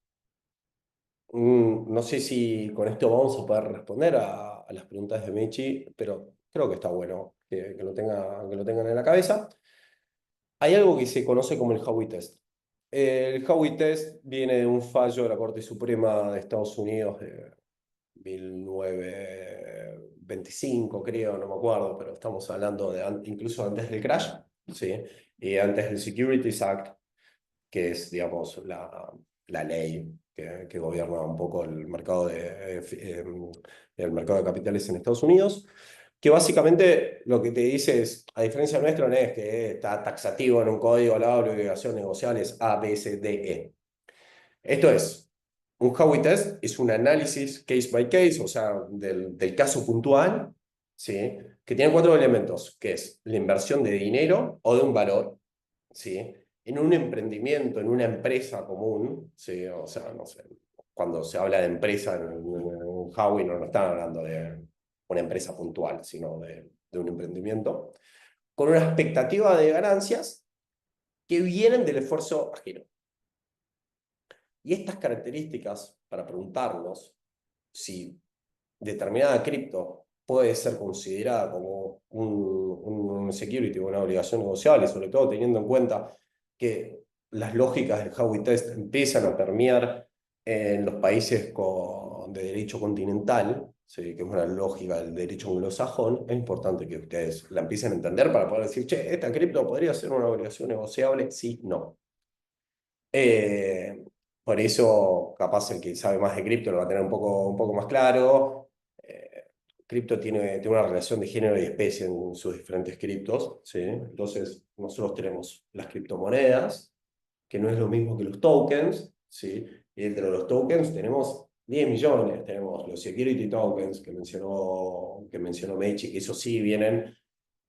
no sé si con esto vamos a poder responder a las preguntas de Mechi, pero creo que está bueno que lo tengan en la cabeza. Hay algo que se conoce como el Howey Test. El Howey Test viene de un fallo de la Corte Suprema de Estados Unidos de 1925, creo, no me acuerdo, pero estamos hablando de incluso antes del crash, ¿sí? Y antes del Securities Act, que es, digamos, la ley que gobierna un poco el mercado de capitales en Estados Unidos, que básicamente lo que te dice es, a diferencia nuestra, no es que está taxativo en un código la obligación negociable es A, B, C, D, E. Esto es, un Howey Test es un análisis case by case, o sea, del caso puntual, ¿sí? Que tiene 4 elementos, que es la inversión de dinero o de un valor, ¿sí? En un emprendimiento, en una empresa común, ¿sí? O sea, no sé, cuando se habla de empresa en un Howey no están hablando de una empresa puntual, sino de un emprendimiento, con una expectativa de ganancias que vienen del esfuerzo ajeno. Y estas características, para preguntarnos si determinada cripto puede ser considerada como un security o una obligación negociable, sobre todo teniendo en cuenta que las lógicas del Howey Test empiezan a permear en los países de derecho continental, ¿sí? Que es una lógica del derecho anglosajón, es importante que ustedes la empiecen a entender para poder decir, che, ¿esta cripto podría ser una obligación negociable? Sí, no. Eh, por eso, capaz el que sabe más de cripto lo va a tener un poco más claro. Cripto tiene una relación de género y especie en sus diferentes criptos, ¿sí? Entonces, nosotros tenemos las criptomonedas, que no es lo mismo que los tokens, ¿sí? Y entre los tokens tenemos 10 millones. Tenemos los security tokens que mencionó Mechi, que eso sí vienen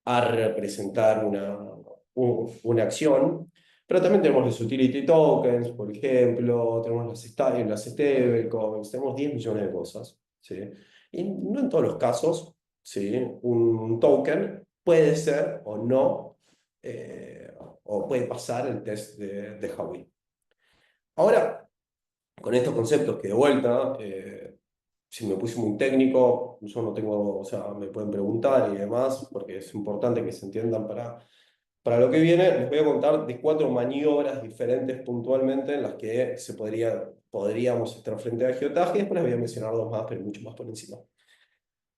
a representar una acción. Pero también tenemos los utility tokens, por ejemplo, tenemos las stablecoins, tenemos 10 millones de cosas, ¿sí? Y no en todos los casos, ¿sí? Un token puede ser o no, o puede pasar el test de Howey. Ahora, con estos conceptos que de vuelta, si me puse muy técnico, yo no tengo, o sea, me pueden preguntar y demás, porque es importante que se entiendan para lo que viene. Les voy a contar de 4 maniobras diferentes puntualmente en las que podríamos estar frente a agiotaje, y después les voy a mencionar 2 más, pero mucho más por encima.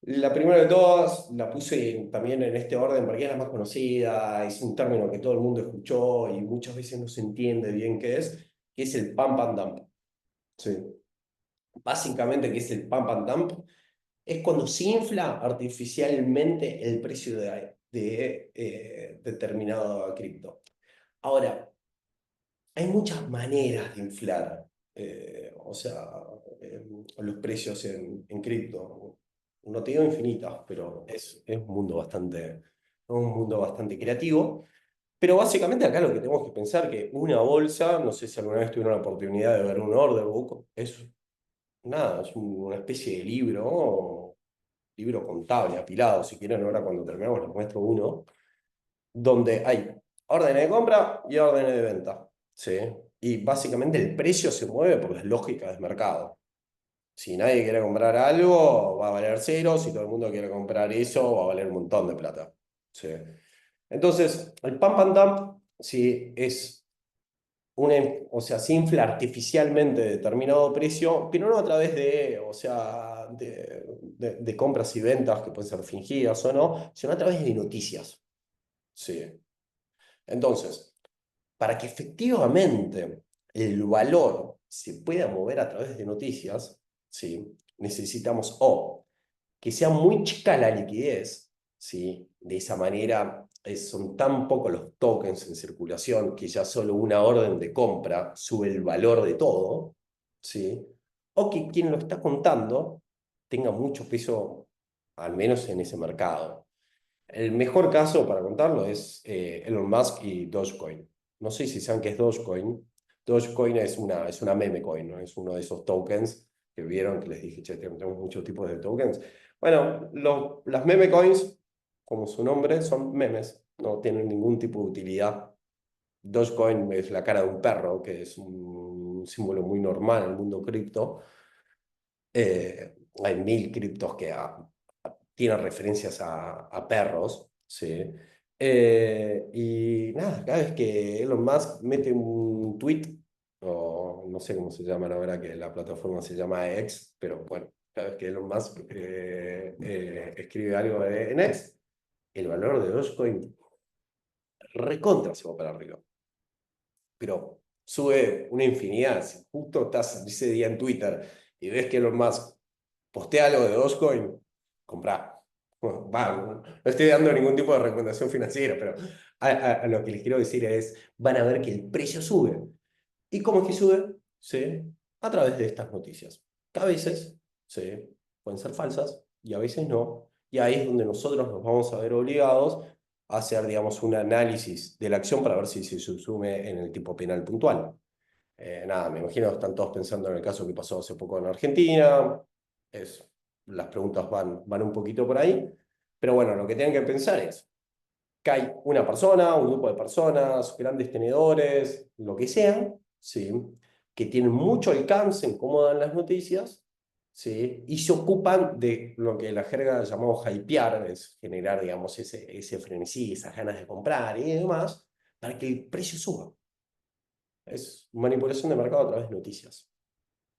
La primera de todas la puse también en este orden porque es la más conocida, es un término que todo el mundo escuchó y muchas veces no se entiende bien qué que es el pump and dump. Sí. Básicamente, ¿qué es el pump and dump? Es cuando se infla artificialmente el precio de determinado cripto. Ahora, hay muchas maneras de inflar, o sea, los precios en cripto. No te digo infinitas, pero es un mundo bastante creativo. Pero básicamente acá lo que tenemos que pensar que una bolsa, no sé si alguna vez tuvieron la oportunidad de ver un order book, es nada, es una especie de libro contable, apilado, si quieren, ahora cuando terminamos les muestro uno, donde hay órdenes de compra y órdenes de venta, ¿sí? Y básicamente el precio se mueve por las lógicas del mercado. Si nadie quiere comprar algo, va a valer cero. Si todo el mundo quiere comprar eso, va a valer un montón de plata, ¿sí? Entonces, el pump and dump, sí, o sea, se infla artificialmente determinado precio, pero no a través o sea, de compras y ventas que pueden ser fingidas o no, sino a través de noticias. Sí. Entonces, para que efectivamente el valor se pueda mover a través de noticias, ¿sí? Necesitamos o que sea muy chica la liquidez, ¿sí? De esa manera son tan pocos los tokens en circulación que ya solo una orden de compra sube el valor de todo, ¿sí? O que quien lo está contando tenga mucho peso, al menos en ese mercado. El mejor caso para contarlo es Elon Musk y Dogecoin. No sé si saben qué es Dogecoin. Dogecoin es una meme coin, ¿no? Es uno de esos tokens que vieron que les dije, che, tenemos muchos tipos de tokens. Bueno, las meme coins, como su nombre, son memes, no tienen ningún tipo de utilidad. Dogecoin es la cara de un perro, que es un un símbolo muy normal en el mundo cripto. Hay 1000 criptos que tienen referencias a perros, ¿sí? Y nada, cada vez que Elon Musk mete un tweet, o no sé cómo se llama ahora que la plataforma se llama X, pero bueno, cada vez que Elon Musk escribe algo en X, el valor de Dogecoin recontra se va para arriba. Pero sube una infinidad. Si justo estás ese día en Twitter y ves que Elon Musk postea algo de Dogecoin, comprá. Bueno, no estoy dando ningún tipo de recomendación financiera, pero a lo que les quiero decir es, van a ver que el precio sube. ¿Y cómo es que sube? ¿Sí? A través de estas noticias. Que a veces, ¿sí?, pueden ser falsas y a veces no. Y ahí es donde nosotros nos vamos a ver obligados a hacer, digamos, un análisis de la acción para ver si se subsume en el tipo penal puntual. Nada, me imagino que están todos pensando en el caso que pasó hace poco en Argentina. Las preguntas van un poquito por ahí. Pero bueno, lo que tienen que pensar es que hay una persona, un grupo de personas, grandes tenedores, lo que sea, ¿sí?, que tienen mucho alcance en cómo dan las noticias, ¿sí?, y se ocupan de lo que la jerga llamamos hypear, es generar, digamos, ese frenesí, esas ganas de comprar y demás, para que el precio suba. Es manipulación de mercado a través de noticias.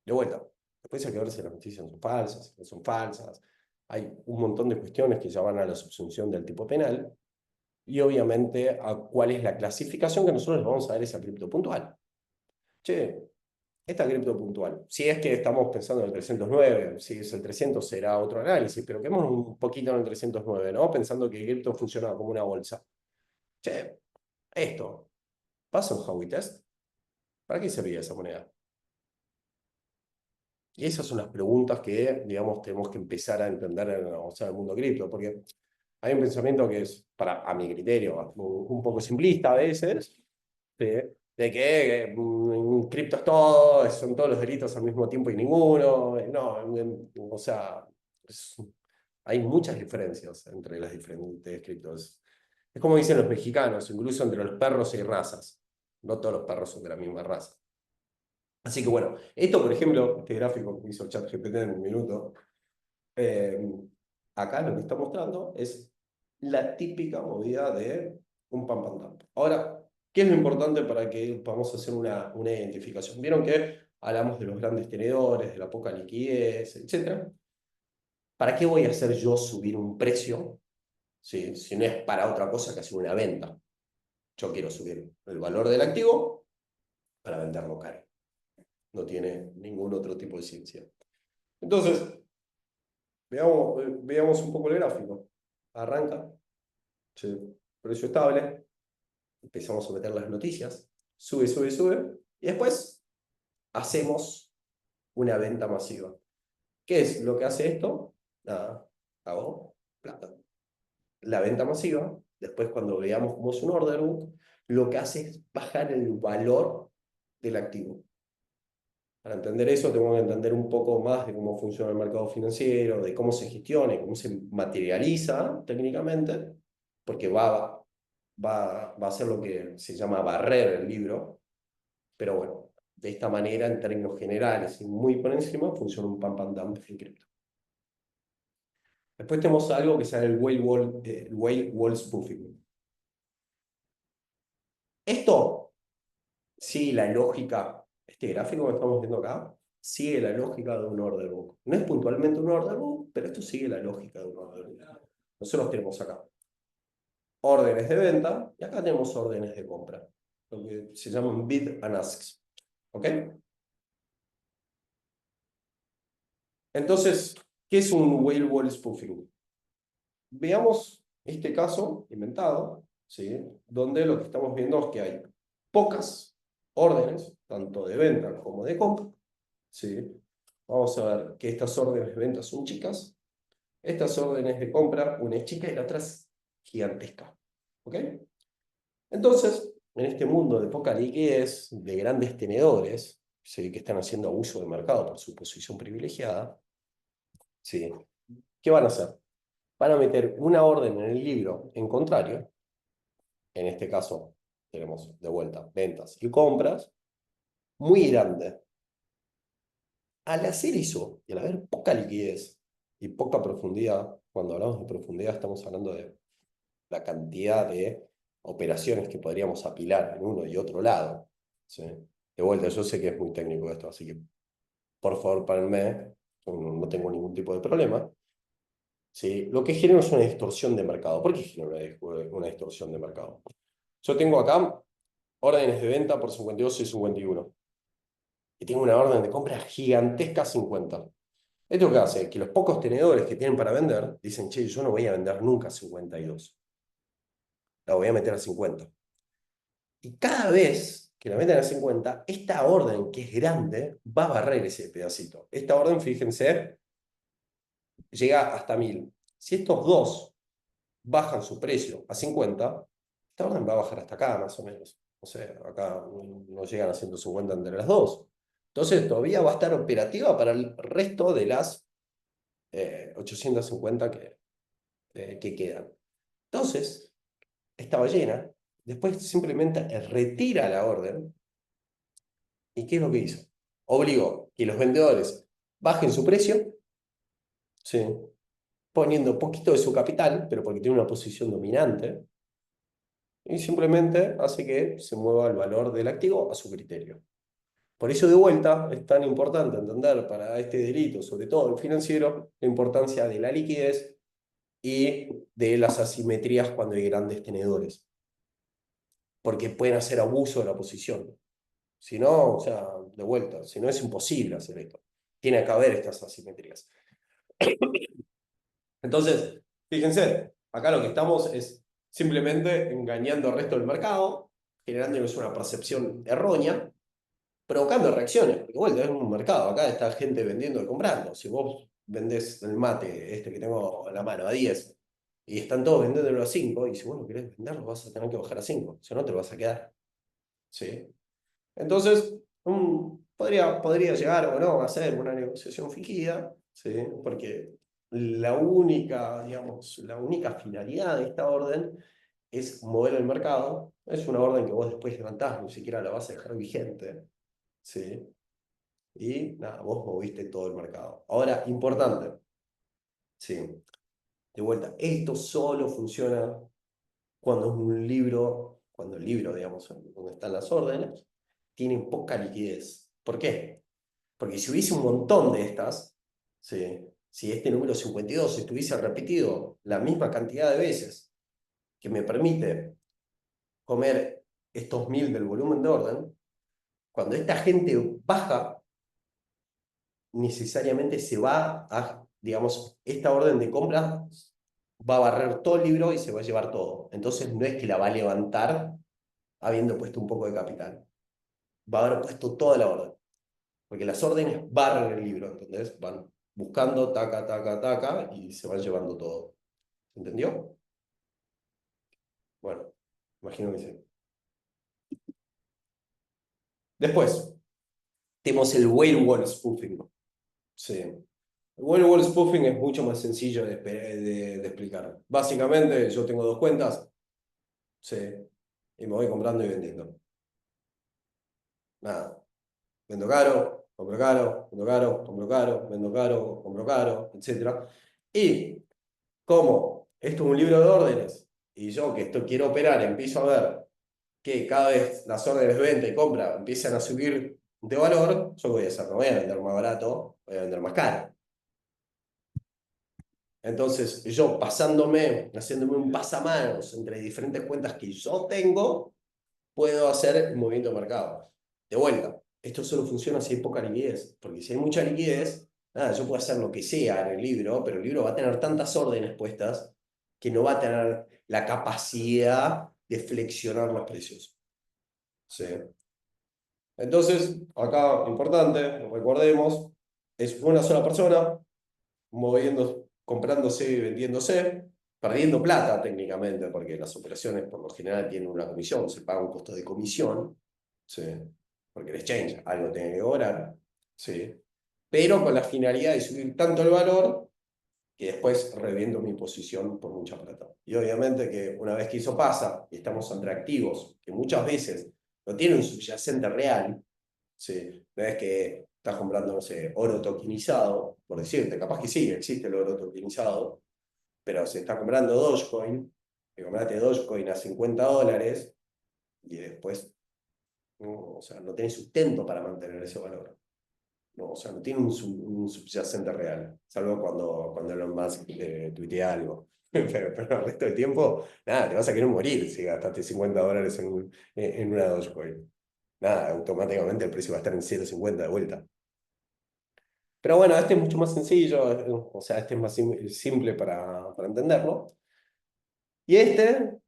De vuelta, después hay que ver si las noticias son falsas, si no son falsas. Hay un montón de cuestiones que ya van a la subsunción del tipo penal, y obviamente a cuál es la clasificación que nosotros le vamos a dar a esa cripto puntual. Che, esta cripto puntual, si es que estamos pensando en el 309, si es el 300 será otro análisis, pero quedemos un poquito en el 309, ¿no? Pensando que cripto funciona como una bolsa. Che, esto, ¿pasa un Howey Test? ¿Para qué servía esa moneda? Y esas son las preguntas que, digamos, tenemos que empezar a entender en el mundo cripto, porque hay un pensamiento que es, a mi criterio, un poco simplista a veces, de que cripto es todo, son todos los delitos al mismo tiempo y ninguno. No, o sea, hay muchas diferencias entre las diferentes criptos. Es como dicen los mexicanos, incluso entre los perros hay razas. No todos los perros son de la misma raza. Así que bueno, esto por ejemplo, este gráfico que hizo ChatGPT en un minuto, acá lo que está mostrando es la típica movida de un pump and dump. Ahora, ¿qué es lo importante para que podamos hacer una identificación? Vieron que hablamos de los grandes tenedores, de la poca liquidez, etc. ¿Para qué voy a hacer yo subir un precio, ¿sí?, si no es para otra cosa que hacer una venta? Yo quiero subir el valor del activo para venderlo caro. No tiene ningún otro tipo de ciencia. Entonces, veamos un poco el gráfico. Arranca, precio estable, empezamos a meter las noticias, sube, sube, sube, y después hacemos una venta masiva. ¿Qué es lo que hace esto? Nada, hago plata. La venta masiva, después cuando veamos cómo es un order book, lo que hace es bajar el valor del activo. Para entender eso, tengo que entender un poco más de cómo funciona el mercado financiero, de cómo se gestiona y cómo se materializa técnicamente, porque va a ser lo que se llama barrer el libro. Pero bueno, de esta manera, en términos generales y muy por encima, funciona un pump and dump en cripto. Después tenemos algo que se llama el whale wall spoofing. Esto sigue la lógica, este gráfico que estamos viendo acá, sigue la lógica de un order book. No es puntualmente un order book, pero esto sigue la lógica de un order book. Nosotros tenemos acá órdenes de venta y acá tenemos órdenes de compra, lo que se llaman bid and asks. ¿Ok? Entonces, ¿qué es un whale wall spoofing? Veamos este caso inventado, ¿sí?, donde lo que estamos viendo es que hay pocas órdenes, tanto de venta como de compra, ¿sí? Vamos a ver que estas órdenes de venta son chicas, estas órdenes de compra, una es chica y la otra es gigantesca. ¿Ok? Entonces, en este mundo de poca liquidez, de grandes tenedores, ¿sí?, que están haciendo abuso del mercado por su posición privilegiada, ¿sí?, ¿qué van a hacer? Van a meter una orden en el libro en contrario. En este caso tenemos de vuelta ventas y compras. muy grande. Al hacer eso, y al haber poca liquidez y poca profundidad, cuando hablamos de profundidad estamos hablando de la cantidad de operaciones que podríamos apilar en uno y otro lado, ¿sí? De vuelta, yo sé que es muy técnico esto, así que por favor párenme, no tengo ningún tipo de problema. ¿Sí? Lo que genera es una distorsión de mercado. ¿Por qué genera una distorsión de mercado? Yo tengo acá órdenes de venta por 52 y 51. Y tengo una orden de compra gigantesca 50. ¿Esto qué hace? Que los pocos tenedores que tienen para vender dicen, che, yo no voy a vender nunca 52. La voy a meter a 50. Y cada vez que la meten a 50, esta orden que es grande va a barrer ese pedacito. Esta orden, fíjense, llega hasta 1000. Si estos dos bajan su precio a 50, esta orden va a bajar hasta acá, más o menos. O sea, acá no llegan a 150 entre las dos. Entonces todavía va a estar operativa para el resto de las 850 que quedan. Entonces, esta ballena después simplemente retira la orden. ¿Y qué es lo que hizo? Obligó que los vendedores bajen su precio, ¿sí? Poniendo poquito de su capital, pero porque tiene una posición dominante, y simplemente hace que se mueva el valor del activo a su criterio. Por eso, de vuelta, es tan importante entender para este delito, sobre todo el financiero, la importancia de la liquidez y de las asimetrías cuando hay grandes tenedores, porque pueden hacer abuso de la posición. Si no, o sea, de vuelta, si no es imposible hacer esto. Tiene que haber estas asimetrías. Entonces, fíjense, acá lo que estamos es simplemente engañando al resto del mercado, generándonos una percepción errónea, provocando reacciones, porque bueno, es un mercado, acá está gente vendiendo y comprando. Si vos vendés el mate, este que tengo en la mano, a 10, y están todos vendiéndolo a 5, y si vos no querés venderlo, vas a tener que bajar a 5, si no te lo vas a quedar. ¿Sí? Entonces, podría llegar o no a ser una negociación fingida, ¿sí? Porque la única, digamos, la única finalidad de esta orden es mover el mercado. Es una orden que vos después levantás, ni siquiera la vas a dejar vigente, ¿sí? Y nada, vos moviste todo el mercado. Ahora, importante, ¿sí? De vuelta, esto solo funciona cuando es un libro, cuando el libro, digamos, donde están las órdenes, tiene poca liquidez. ¿Por qué? Porque si hubiese un montón de estas, ¿sí? Si este número 52 estuviese repetido la misma cantidad de veces que me permite comer estos 1000 del volumen de orden, cuando esta gente baja, necesariamente se va a, digamos, esta orden de compra va a barrer todo el libro y se va a llevar todo. Entonces no es que la va a levantar habiendo puesto un poco de capital. Va a haber puesto toda la orden. Porque las órdenes barren el libro, ¿entendés? Van buscando, taca, taca, taca, y se van llevando todo. ¿Se entendió? Bueno, imagino que sí. Después, tenemos el whale wall spoofing. Sí. El whale wall spoofing es mucho más sencillo de explicar. Básicamente, yo tengo dos cuentas, sí, y me voy comprando y vendiendo. Nada. Vendo caro, compro caro, vendo caro, compro caro, vendo caro, compro caro, etc. Y como esto es un libro de órdenes, y yo que esto quiero operar, empiezo a ver que cada vez las órdenes de venta y compra empiezan a subir de valor, yo voy a hacer, no voy a vender más barato, voy a vender más caro. Entonces, yo pasándome, haciéndome un pasamanos entre diferentes cuentas que yo tengo, puedo hacer el movimiento de mercado. De vuelta, esto solo funciona si hay poca liquidez, porque si hay mucha liquidez, nada, yo puedo hacer lo que sea en el libro, pero el libro va a tener tantas órdenes puestas que no va a tener la capacidad de flexionar los precios. ¿Sí? Entonces, acá, importante, recordemos, es una sola persona moviendo, comprándose y vendiéndose, perdiendo plata técnicamente, porque las operaciones por lo general tienen una comisión, se paga un costo de comisión, ¿sí? Porque el exchange algo tiene que cobrar, ¿sí? Pero con la finalidad de subir tanto el valor que después reviendo mi posición por mucha plata. Y obviamente que una vez que eso pasa, y estamos entre activos que muchas veces no tienen un subyacente real, ¿sí? No es que estás comprando, no sé, oro tokenizado, por decirte, capaz que sí, existe el oro tokenizado, pero se está comprando Dogecoin, que compraste Dogecoin a $50 y después, no, o sea, no tenés sustento para mantener ese valor. No, o sea, no tiene un subyacente real, salvo cuando Elon Musk tuitea algo. Pero el resto del tiempo, nada, te vas a querer morir si gastaste $50 en una Dogecoin. Nada, automáticamente el precio va a estar en 0,50 de vuelta. Pero bueno, este es mucho más sencillo, o sea, este es más simple para entenderlo. Y este,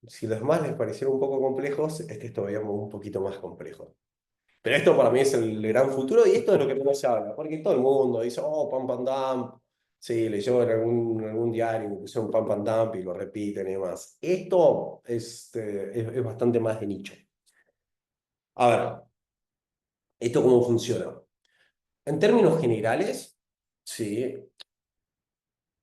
si los demás les parecieron un poco complejos, este es todavía un poquito más complejo. Pero esto para mí es el gran futuro y esto es lo que menos se habla, porque todo el mundo dice, oh, pam, pam, dump. Sí, leyó en algún diario que pusieron pam, pam, dump y lo repiten y demás. Esto es bastante más de nicho. A ver, ¿esto cómo funciona? En términos generales, sí,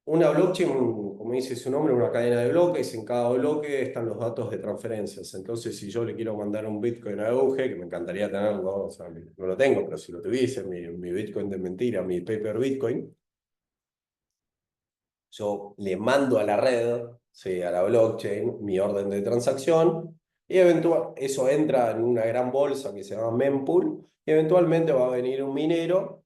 una blockchain, como dice su nombre, una cadena de bloques. En cada bloque están los datos de transferencias. Entonces, si yo le quiero mandar un Bitcoin a Euge, que me encantaría tenerlo, o sea, no lo tengo, pero si lo tuviese, mi Bitcoin de mentira, mi paper Bitcoin, yo le mando a la red, sí, a la blockchain, mi orden de transacción, y eso entra en una gran bolsa que se llama mempool, y eventualmente va a venir un minero,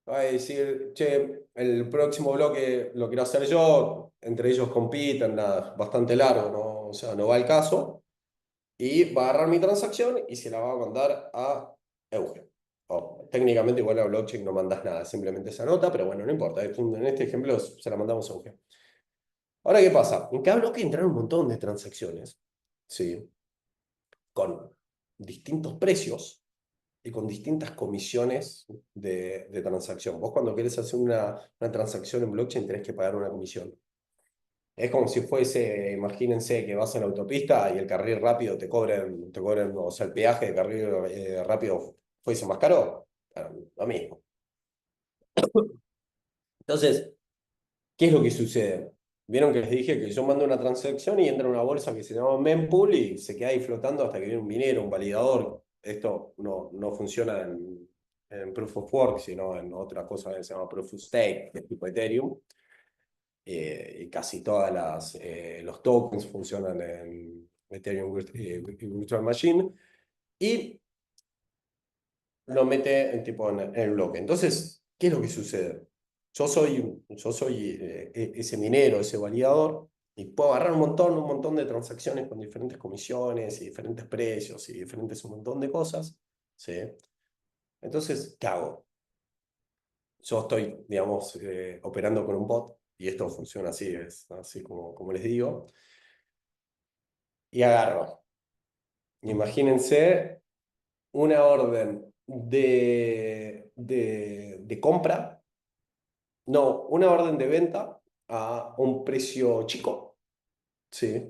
va a decir, che, el próximo bloque lo quiero hacer yo, entre ellos compiten, nada, bastante largo, ¿no? O sea, no va al caso, y va a agarrar mi transacción y se la va a mandar a Eugen. Técnicamente igual a blockchain no mandas nada, simplemente se anota, pero bueno, no importa, en este ejemplo se la mandamos a Eugen. Ahora, ¿qué pasa? En cada bloque entran un montón de transacciones, ¿sí? Con distintos precios y con distintas comisiones de transacción. Vos cuando querés hacer una transacción en blockchain tenés que pagar una comisión. Es como si fuese, imagínense que vas en la autopista y el carril rápido te cobran, o sea, el peaje de carril rápido fuese más caro. Bueno, lo mismo. Entonces, ¿qué es lo que sucede? Vieron que les dije que yo mando una transacción y entra en una bolsa que se llama mempool y se queda ahí flotando hasta que viene un minero, un validador. Esto no funciona en Proof of Work, sino en otra cosa que se llama Proof of Stake, de tipo Ethereum. Y casi todas los tokens funcionan en Ethereum Virtual Machine. Y lo mete en el bloque. Entonces, ¿qué es lo que sucede? Yo soy ese minero, ese validador, y puedo agarrar un montón de transacciones con diferentes comisiones y diferentes precios y diferentes un montón de cosas, ¿sí? Entonces, ¿qué hago? Yo estoy, digamos, operando con un bot, y esto funciona así, es así como les digo, y agarro. Imagínense una orden de compra. No, una orden de venta a un precio chico, sí.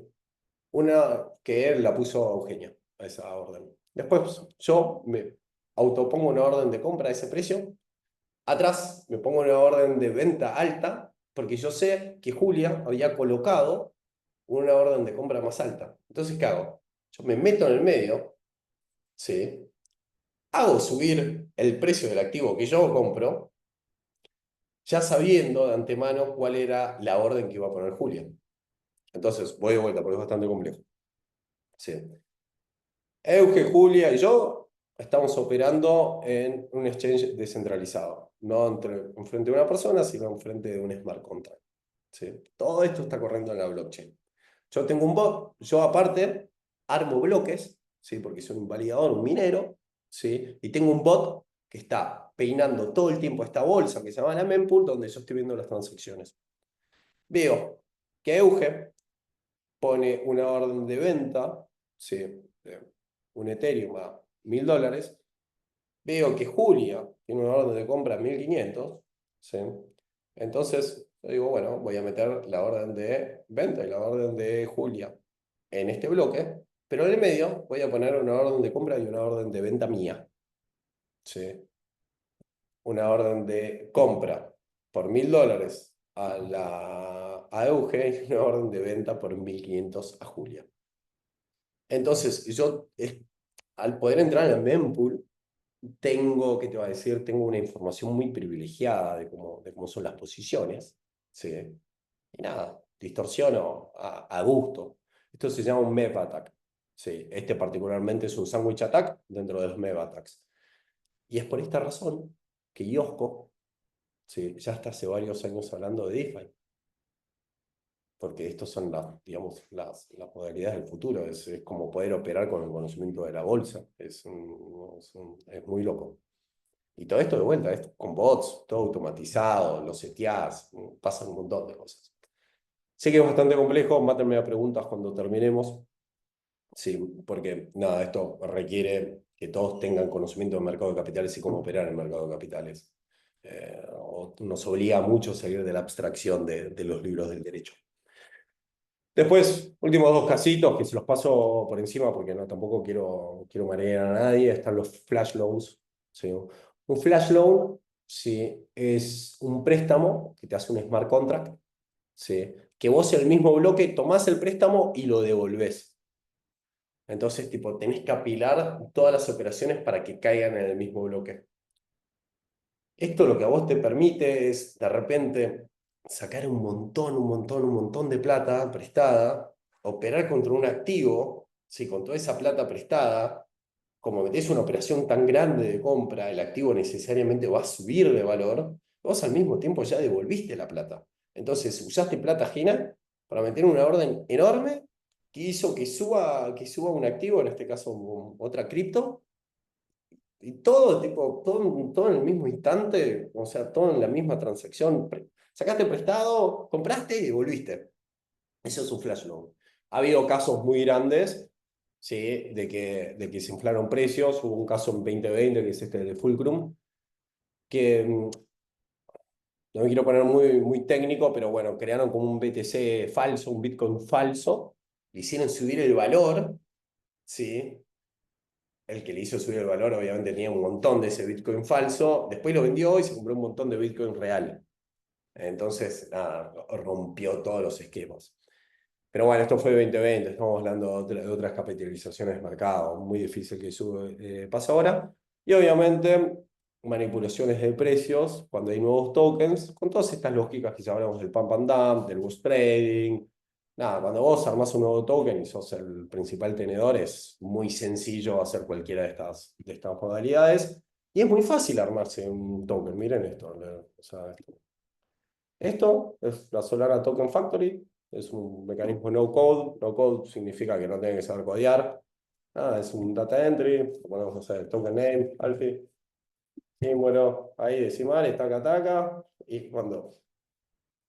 Una que él la puso Eugenia, a esa orden. Después yo me autopongo una orden de compra a ese precio. Atrás me pongo una orden de venta alta, porque yo sé que Julia había colocado una orden de compra más alta. Entonces, ¿qué hago? Yo me meto en el medio, sí. Hago subir el precio del activo que yo compro, ya sabiendo de antemano cuál era la orden que iba a poner Julia. Entonces, voy de vuelta porque es bastante complejo. Sí. Euge, Julia y yo estamos operando en un exchange descentralizado. No enfrente de una persona, sino enfrente de un smart contract. ¿Sí? Todo esto está corriendo en la blockchain. Yo tengo un bot, yo aparte armo bloques, ¿sí? Porque soy un validador, un minero, ¿sí? Y tengo un bot que está peinando todo el tiempo esta bolsa que se llama la mempool, donde yo estoy viendo las transacciones. Veo que Euge pone una orden de venta, ¿sí? de un Ethereum a $1000. Veo que Julia tiene una orden de compra a 1500, ¿sí? Entonces yo digo, bueno, voy a meter la orden de venta y la orden de Julia en este bloque, pero en el medio voy a poner una orden de compra y una orden de venta mía, ¿sí? Una orden de compra por $1000 a Euge y una orden de venta por 1500 a Julia. Entonces, yo, al poder entrar en el mempool, ¿qué te va a decir? Tengo una información muy privilegiada de cómo son las posiciones, ¿sí? Y nada, distorsiono a gusto. Esto se llama un MEV attack. Sí, este particularmente es un sandwich attack dentro de los MEV attacks. Y es por esta razón que IOSCO, sí, ya está hace varios años hablando de DeFi. Porque estos son digamos, las modalidades del futuro. Es como poder operar con el conocimiento de la bolsa. Es muy loco. Y todo esto de vuelta, es con bots, todo automatizado, lo seteás, pasan un montón de cosas. Sé que es bastante complejo, mátenme a preguntas cuando terminemos. Sí, porque nada, esto requiere que todos tengan conocimiento del mercado de capitales y cómo operar en el mercado de capitales. Nos obliga mucho a salir de la abstracción de los libros del derecho. Después, últimos dos casitos que se los paso por encima porque no, tampoco quiero marear a nadie. Están los flash loans. ¿Sí? Un flash loan, sí, es un préstamo que te hace un smart contract, ¿sí? Que vos en el mismo bloque tomás el préstamo y lo devolvés. Entonces, tipo, tenés que apilar todas las operaciones para que caigan en el mismo bloque. Esto lo que a vos te permite es, de repente, sacar un montón de plata prestada, operar contra un activo, ¿sí? Con toda esa plata prestada, como metés una operación tan grande de compra, el activo necesariamente va a subir de valor, vos al mismo tiempo ya devolviste la plata. Entonces, usaste plata ajena para meter una orden enorme que hizo que suba un activo, en este caso otra cripto, y todo, tipo, todo en el mismo instante, o sea, todo en la misma transacción. Sacaste prestado, compraste y devolviste. Eso es un flash loan. Ha habido casos muy grandes, ¿sí? De que se inflaron precios. Hubo un caso en 2020, que es este de Fulcrum, que no me quiero poner muy técnico, pero bueno, crearon como un BTC falso, un Bitcoin falso, le hicieron subir el valor, ¿sí? El que le hizo subir el valor obviamente tenía un montón de ese Bitcoin falso, después lo vendió y se compró un montón de Bitcoin real. Entonces, nada, rompió todos los esquemas. Pero bueno, esto fue 2020, estamos hablando de otras capitalizaciones de mercado, muy difícil que eso pase ahora. Y obviamente manipulaciones de precios cuando hay nuevos tokens, con todas estas lógicas que ya hablamos del pump and dump, del boost trading. Nada, cuando vos armás un nuevo token y sos el principal tenedor, es muy sencillo hacer cualquiera de estas modalidades. Y es muy fácil armarse un token. Miren esto. O sea, esto es la Solana Token Factory. Es un mecanismo no code. No code significa que no tiene que saber codear. Nada, es un data entry. Ponemos, no sé, token name, alfie. Y bueno, ahí decimales, taca, taca. Y cuando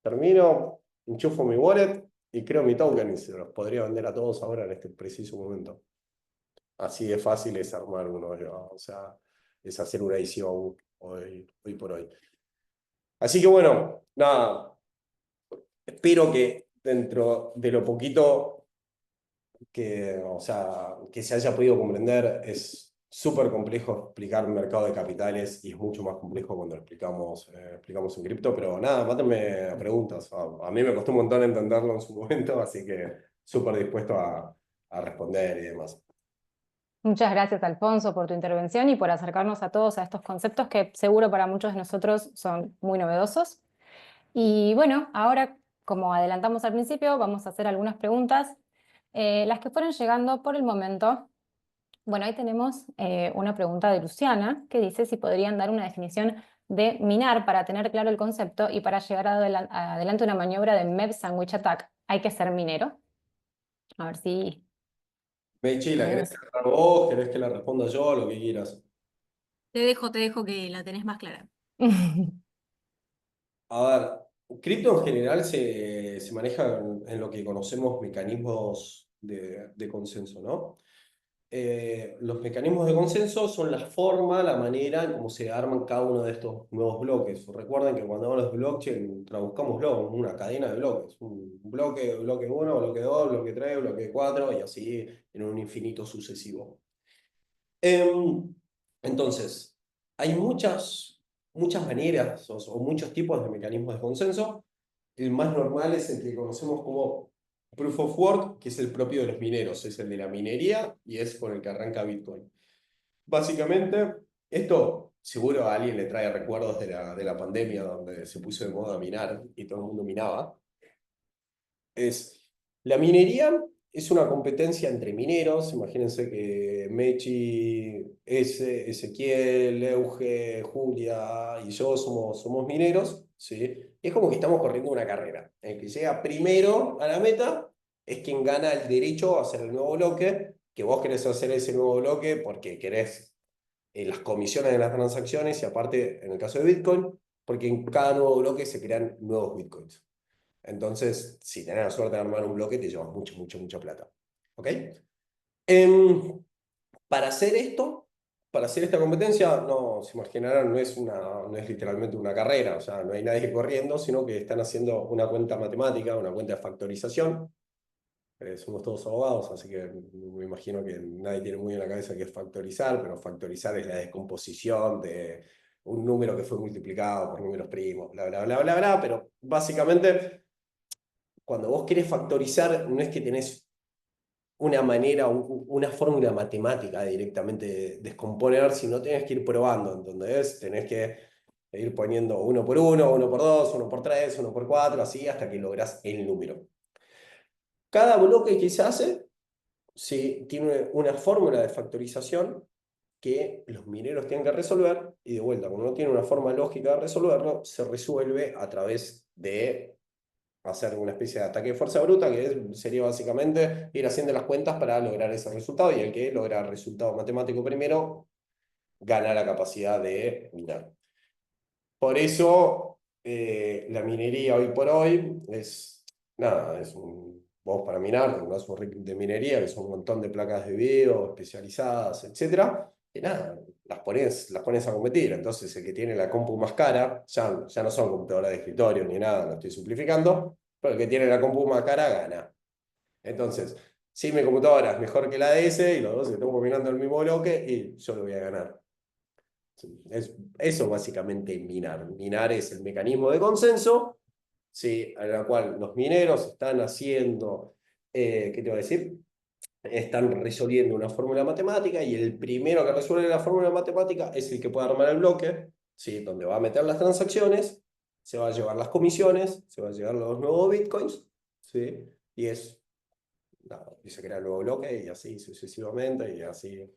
termino, enchufo mi wallet y creo mi token y se los podría vender a todos ahora en este preciso momento. Así de fácil es armar uno, o sea, es hacer una ICO hoy por hoy. Así que bueno, nada, espero que dentro de lo poquito o sea, que se haya podido comprender, es súper complejo explicar mercado de capitales y es mucho más complejo cuando lo explicamos en cripto, pero nada, mátenme a preguntas. A mí me costó un montón entenderlo en su momento, así que súper dispuesto a responder y demás. Muchas gracias, Alfonso, por tu intervención y por acercarnos a todos a estos conceptos que seguro para muchos de nosotros son muy novedosos. Y bueno, ahora, como adelantamos al principio, vamos a hacer algunas preguntas, las que fueron llegando por el momento. Bueno, ahí tenemos una pregunta de Luciana que dice si podrían dar una definición de minar para tener claro el concepto y para llevar adelante una maniobra de MEV Sandwich Attack. ¿Hay que ser minero? A ver si... Mechi, ¿la querés tenemos- cerrar vos? ¿Querés que la responda yo? Lo que quieras. Te dejo que la tenés más clara. A ver, cripto en general se maneja en lo que conocemos mecanismos de consenso, ¿no? Los mecanismos de consenso son la forma, la manera en cómo se arman cada uno de estos nuevos bloques. Recuerden que cuando hablamos de blockchain, traduzcámoslo en una cadena de bloques. Un bloque 1, bloque 2, bloque 3, bloque 4 y así en un infinito sucesivo. Entonces, hay muchas maneras o muchos tipos de mecanismos de consenso. El más normal es el que conocemos como Proof of Work, que es el propio de los mineros, es el de la minería y es con el que arranca Bitcoin. Básicamente, Esto seguro a alguien le trae recuerdos de la pandemia, donde se puso de moda minar y todo el mundo minaba. La minería es una competencia entre mineros. Imagínense que Mechi, Ezequiel, Euge, Julia y yo somos mineros, ¿sí? Y es como que estamos corriendo una carrera. El que llega primero a la meta es quien gana el derecho a hacer el nuevo bloque, que vos querés hacer ese nuevo bloque porque querés las comisiones de las transacciones y aparte, en el caso de Bitcoin, porque en cada nuevo bloque se crean nuevos Bitcoins. Entonces, si tenés la suerte de armar un bloque, te llevas mucha plata. ¿Ok? Em, para hacer esto, para hacer esta competencia, no, se imaginarán, no es literalmente una carrera, o sea, no hay nadie corriendo, sino que están haciendo una cuenta matemática, una cuenta de factorización. Somos todos abogados, así que me imagino que nadie tiene muy en la cabeza qué es factorizar, pero factorizar es la descomposición de un número que fue multiplicado por números primos, bla, bla, bla, bla, bla, pero básicamente cuando vos querés factorizar, no es que tenés una manera, una fórmula matemática directamente de descomponer, sino tenés que ir probando, ¿entendés? Tenés que ir poniendo 1 por 1, 1 por 2, 1 por 3, 1 por 4, así hasta que lográs el número. Cada bloque que se hace sí, tiene una fórmula de factorización que los mineros tienen que resolver, y de vuelta, como no tiene una forma lógica de resolverlo, se resuelve a través de hacer una especie de ataque de fuerza bruta, que sería básicamente ir haciendo las cuentas para lograr ese resultado, y el que logra el resultado matemático primero gana la capacidad de minar. Por eso, la minería hoy por hoy es, nada, vos para minar, tenés un rig de minería, que son un montón de placas de video especializadas, etcétera, y nada, las pones a competir. Entonces, el que tiene la compu más cara, ya no son computadoras de escritorio ni nada, no estoy simplificando, pero el que tiene la compu más cara gana. Entonces, si mi computadora es mejor que la de ese, y los dos estamos combinando el mismo bloque, y yo lo voy a ganar. Eso básicamente es minar. Minar es el mecanismo de consenso, ¿sí? En el cual los mineros están haciendo, ¿qué te voy a decir? Están resolviendo una fórmula matemática, y el primero que resuelve la fórmula matemática es el que puede armar el bloque, ¿sí? Donde va a meter las transacciones, se va a llevar las comisiones, se va a llevar los nuevos bitcoins, ¿sí? Y se crea el nuevo bloque, y así sucesivamente, y así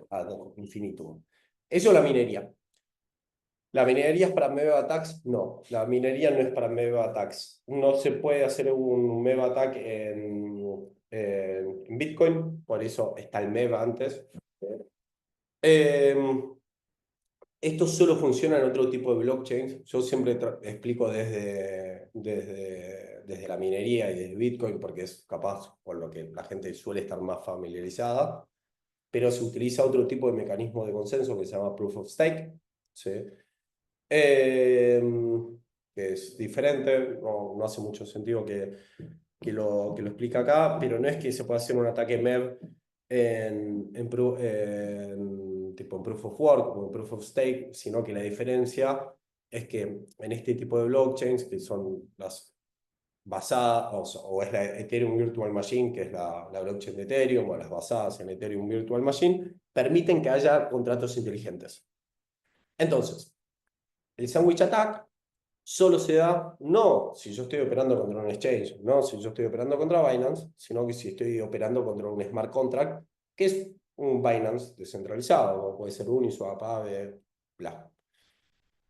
ad infinitum. Eso es la minería. ¿La minería es para MEV attacks? No, la minería no es para MEV attacks. No se puede hacer un MEV attack en Bitcoin, por eso está el MEV antes. Esto solo funciona en otro tipo de blockchains. Yo siempre explico desde la minería y desde Bitcoin, porque es capaz con lo que la gente suele estar más familiarizada, pero se utiliza otro tipo de mecanismo de consenso que se llama Proof of Stake, ¿sí? Que es diferente, no hace mucho sentido que lo explique acá, pero no es que se pueda hacer un ataque MEV tipo en Proof of Work o en Proof of Stake, sino que la diferencia es que en este tipo de blockchains, que son las basadas, o es la Ethereum Virtual Machine, que es la blockchain de Ethereum, o las basadas en Ethereum Virtual Machine, permiten que haya contratos inteligentes. Entonces, el sandwich attack solo se da, no si yo estoy operando contra un exchange, no si yo estoy operando contra Binance, sino que si estoy operando contra un smart contract, que es un Binance descentralizado, como puede ser Uniswap, Aave, bla.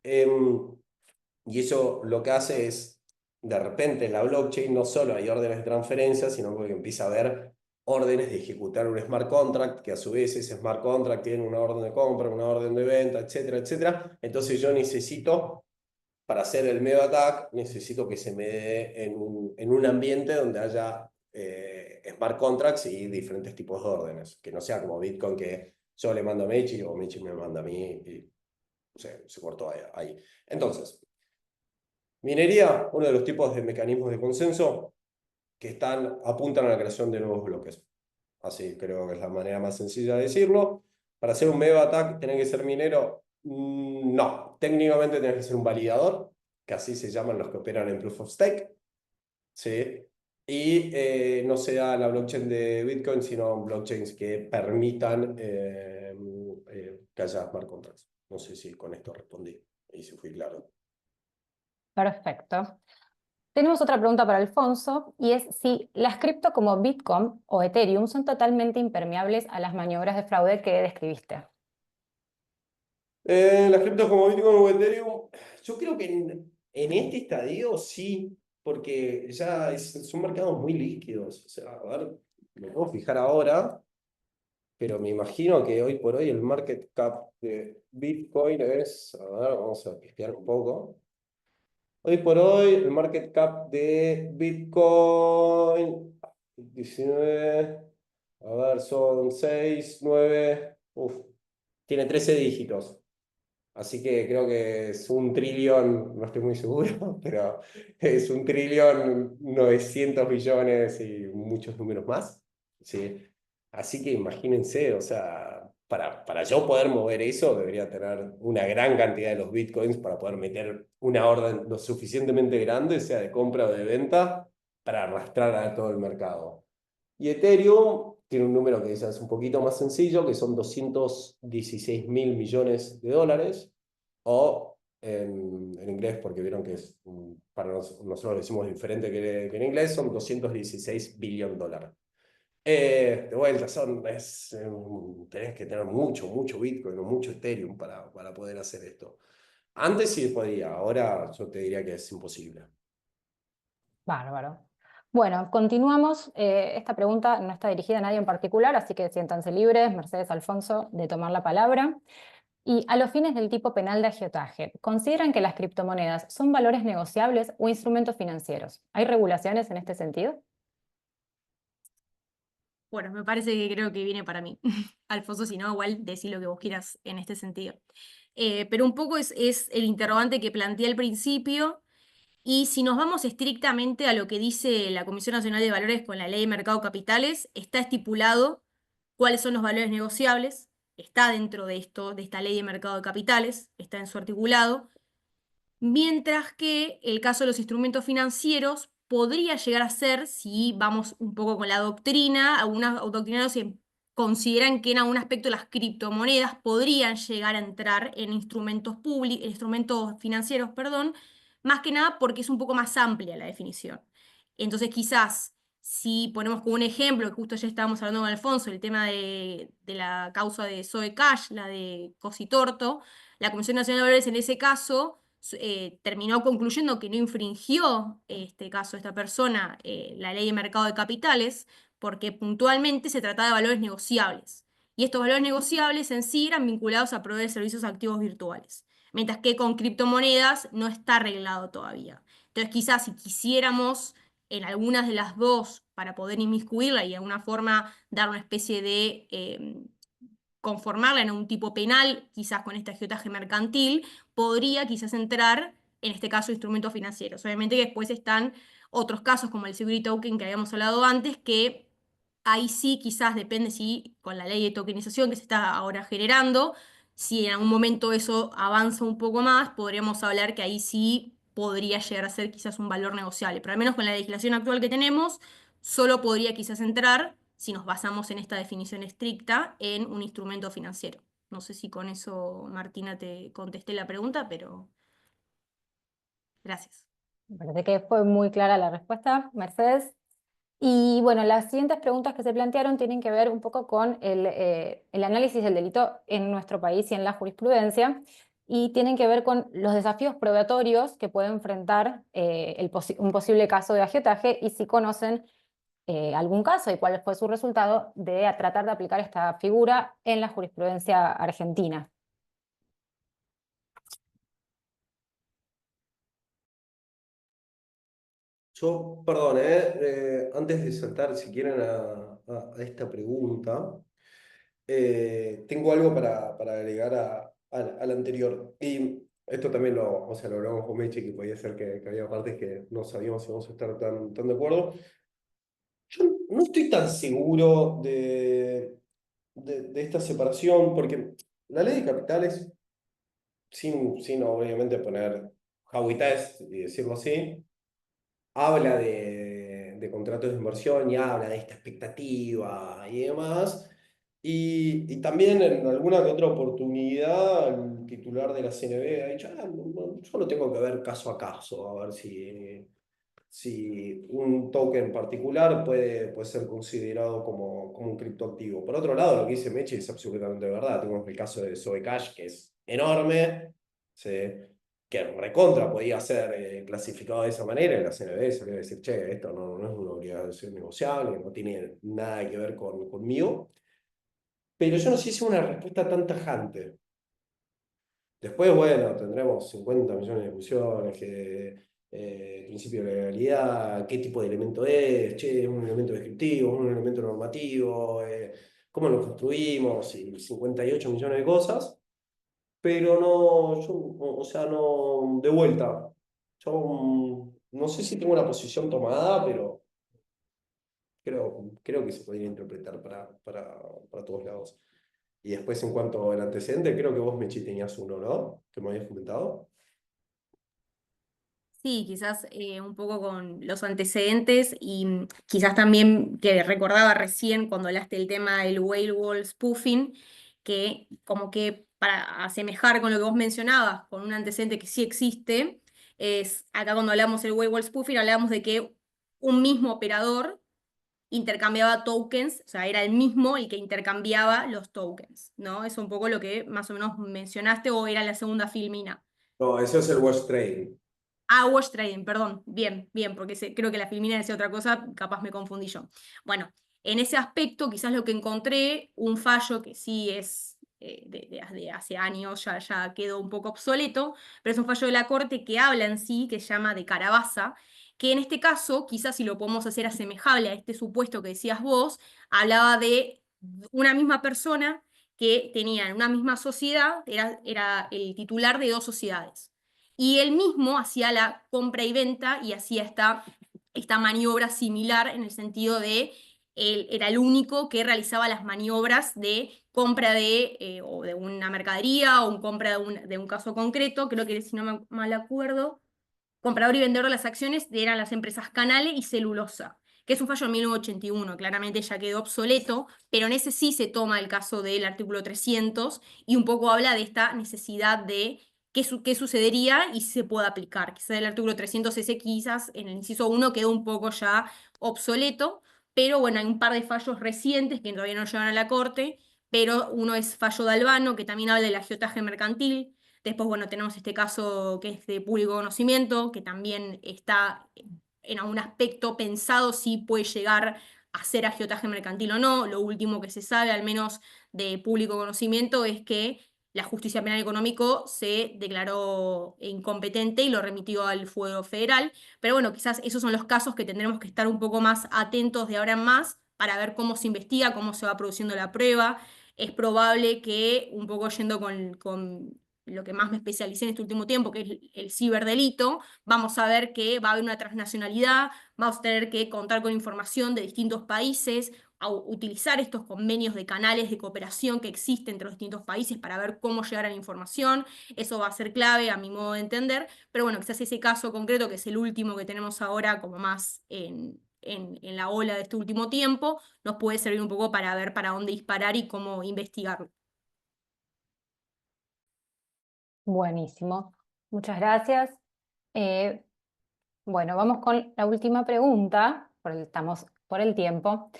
Y eso lo que hace es, de repente en la blockchain no solo hay órdenes de transferencia, sino que empieza a haber órdenes de ejecutar un smart contract, que a su vez ese smart contract tiene una orden de compra, una orden de venta, etcétera, etcétera. Entonces yo necesito, para hacer el MEV attack, necesito que se me dé en un ambiente donde haya smart contracts y diferentes tipos de órdenes, que no sea como Bitcoin, que yo le mando a Mechi o Mechi me manda a mí y se cortó ahí. Entonces, minería, uno de los tipos de mecanismos de consenso que apuntan a la creación de nuevos bloques. Así creo que es la manera más sencilla de decirlo. Para hacer un MEV attack, ¿tenés que ser minero? No, técnicamente tenés que ser un validador, que así se llaman los que operan en Proof of Stake, ¿sí? Y no se da la blockchain de Bitcoin, sino blockchains que permitan que haya smart contracts. No sé si con esto respondí y si fui claro. Perfecto. Tenemos otra pregunta para Alfonso y es si las cripto como Bitcoin o Ethereum son totalmente impermeables a las maniobras de fraude que describiste. Las criptos como Bitcoin o Ethereum, yo creo que en este estadio sí, porque ya son mercados muy líquidos. O sea, a ver, me puedo fijar ahora, pero me imagino que hoy por hoy el market cap de Bitcoin es, a ver, vamos a pispear un poco. Hoy por hoy el market cap de Bitcoin, 19, a ver, son 6 9 tiene 13 dígitos. Así que creo que es 1 trillón, no estoy muy seguro, pero es 1.900.000.000.000 y muchos números más. ¿Sí? Así que imagínense, o sea, para yo poder mover eso, debería tener una gran cantidad de los bitcoins para poder meter una orden lo suficientemente grande, sea de compra o de venta, para arrastrar a todo el mercado. Y Ethereum tiene un número que quizás es un poquito más sencillo, que son 216.000.000.000 de dólares, o en inglés, porque vieron que es, para nosotros lo decimos diferente que en inglés, son 216 billion dólares. De vuelta, tenés que tener mucho Bitcoin o mucho Ethereum para poder hacer esto. Antes sí podía, ahora yo te diría que es imposible. Bárbaro. Bueno, continuamos. Esta pregunta no está dirigida a nadie en particular, así que siéntanse libres, Mercedes, Alfonso, de tomar la palabra. Y a los fines del tipo penal de agiotaje, ¿consideran que las criptomonedas son valores negociables o instrumentos financieros? ¿Hay regulaciones en este sentido? Bueno, me parece que creo que viene para mí. Alfonso, si no, igual decí lo que vos quieras en este sentido. Pero un poco es el interrogante que planteé al principio. Y si nos vamos estrictamente a lo que dice la Comisión Nacional de Valores con la Ley de Mercado de Capitales, está estipulado cuáles son los valores negociables, está dentro de esto, de esta Ley de Mercado de Capitales, está en su articulado, mientras que el caso de los instrumentos financieros podría llegar a ser, si vamos un poco con la doctrina, algunos doctrinarios consideran que en algún aspecto las criptomonedas podrían llegar a entrar en instrumentos públicos, instrumentos financieros, perdón, más que nada porque es un poco más amplia la definición. Entonces, quizás, si ponemos como un ejemplo, que justo ya estábamos hablando con Alfonso, el tema de la causa de Zoe Cash, la de Cositorto, la Comisión Nacional de Valores en ese caso terminó concluyendo que no infringió este caso, esta persona, la ley de mercado de capitales, porque puntualmente se trataba de valores negociables. Y estos valores negociables en sí eran vinculados a proveer servicios activos virtuales, mientras que con criptomonedas no está arreglado todavía. Entonces, quizás si quisiéramos en algunas de las dos para poder inmiscuirla y de alguna forma dar una especie de conformarla en un tipo penal, quizás con este agiotaje mercantil, podría quizás entrar, en este caso, instrumentos financieros. Obviamente que después están otros casos como el security token que habíamos hablado antes, que ahí sí quizás depende si con la ley de tokenización que se está ahora generando, si en algún momento eso avanza un poco más, podríamos hablar que ahí sí podría llegar a ser quizás un valor negociable. Pero al menos con la legislación actual que tenemos, solo podría quizás entrar, si nos basamos en esta definición estricta, en un instrumento financiero. No sé si con eso, Martina, te contesté la pregunta, pero gracias. Me parece que fue muy clara la respuesta, Mercedes. Y bueno, las siguientes preguntas que se plantearon tienen que ver un poco con el análisis del delito en nuestro país y en la jurisprudencia, y tienen que ver con los desafíos probatorios que puede enfrentar un posible caso de agiotaje y si conocen algún caso y cuál fue su resultado de tratar de aplicar esta figura en la jurisprudencia argentina. Yo, perdón, antes de saltar, si quieren, a esta pregunta, tengo algo para agregar al anterior. Y esto también o sea, lo hablamos con Meche, que podía ser que había partes que no sabíamos si vamos a estar tan de acuerdo. Yo no estoy tan seguro de esta separación, porque la ley de capitales, sin obviamente poner how it is y decirlo así, habla de contratos de inversión y habla de esta expectativa y demás. Y también en alguna que otra oportunidad el titular de la CNB ha dicho, yo lo tengo que ver caso a caso, a ver si un token particular puede ser considerado como un criptoactivo. Por otro lado, lo que dice Mechi es absolutamente verdad. Tenemos el caso de Sobecash, que es enorme, ¿sí? Que recontra podía ser clasificado de esa manera, y la CNB salió a decir, che, esto no es una obligación negociable, no tiene nada que ver conmigo. Pero yo no sé si es una respuesta tan tajante. Después, bueno, tendremos 50 millones de discusiones, principio de legalidad, qué tipo de elemento es, che, es un elemento descriptivo, es un elemento normativo, cómo lo construimos, y 58 millones de cosas. Pero no, yo, o sea, no, de vuelta. Yo no sé si tengo una posición tomada, pero creo que se podría interpretar para todos lados. Y después, en cuanto al antecedente, creo que vos, Mechi, tenías uno, ¿no? Que me habías comentado. Sí, quizás un poco con los antecedentes y quizás también que recordaba recién cuando hablaste del tema del whale wall spoofing, que como que para asemejar con lo que vos mencionabas, con un antecedente que sí existe, es acá cuando hablamos del whale wall spoofing, hablamos de que un mismo operador intercambiaba tokens, o sea, era el mismo el que intercambiaba los tokens, ¿no? Es un poco lo que más o menos mencionaste o era la segunda filmina. No, ese es el Wash Trading. Ah, wash trading, perdón. Bien, bien, porque creo que la filmina decía otra cosa, capaz me confundí yo. Bueno, en ese aspecto quizás lo que encontré, un fallo que sí es de hace años, ya quedó un poco obsoleto, pero es un fallo de la Corte que habla en sí, que se llama de Carabasa, que en este caso, quizás si lo podemos hacer asemejable a este supuesto que decías vos, hablaba de una misma persona que tenía en una misma sociedad, era el titular de dos sociedades y él mismo hacía la compra y venta y hacía esta maniobra similar en el sentido de él era el único que realizaba las maniobras de compra o de una mercadería o compra de un caso concreto, creo que si no me mal acuerdo, comprador y vendedor de las acciones eran las empresas Canale y Celulosa, que es un fallo en 1981, claramente ya quedó obsoleto, pero en ese sí se toma el caso del artículo 300 y un poco habla de esta necesidad de qué sucedería y si se puede aplicar. Quizás el artículo 300 ese quizás en el inciso 1 quedó un poco ya obsoleto, pero bueno, hay un par de fallos recientes que todavía no llegan a la Corte, pero uno es fallo de Albano, que también habla del agiotaje mercantil. Después, bueno, tenemos este caso que es de público conocimiento, que también está en algún aspecto pensado si puede llegar a ser agiotaje mercantil o no. Lo último que se sabe, al menos de público conocimiento, es que la Justicia Penal Económico se declaró incompetente y lo remitió al Fuero Federal. Pero bueno, quizás esos son los casos que tendremos que estar un poco más atentos de ahora en más para ver cómo se investiga, cómo se va produciendo la prueba. Es probable que, un poco yendo con lo que más me especialicé en este último tiempo, que es el ciberdelito, vamos a ver que va a haber una transnacionalidad, vamos a tener que contar con información de distintos países, a utilizar estos convenios de canales de cooperación que existen entre los distintos países para ver cómo llegar a la información. Eso va a ser clave a mi modo de entender, pero bueno, quizás ese caso concreto, que es el último que tenemos ahora como más en la ola de este último tiempo, nos puede servir un poco para ver para dónde disparar y cómo investigarlo. Buenísimo. Muchas gracias. Eh, bueno, vamos con la última pregunta, estamos por el tiempo,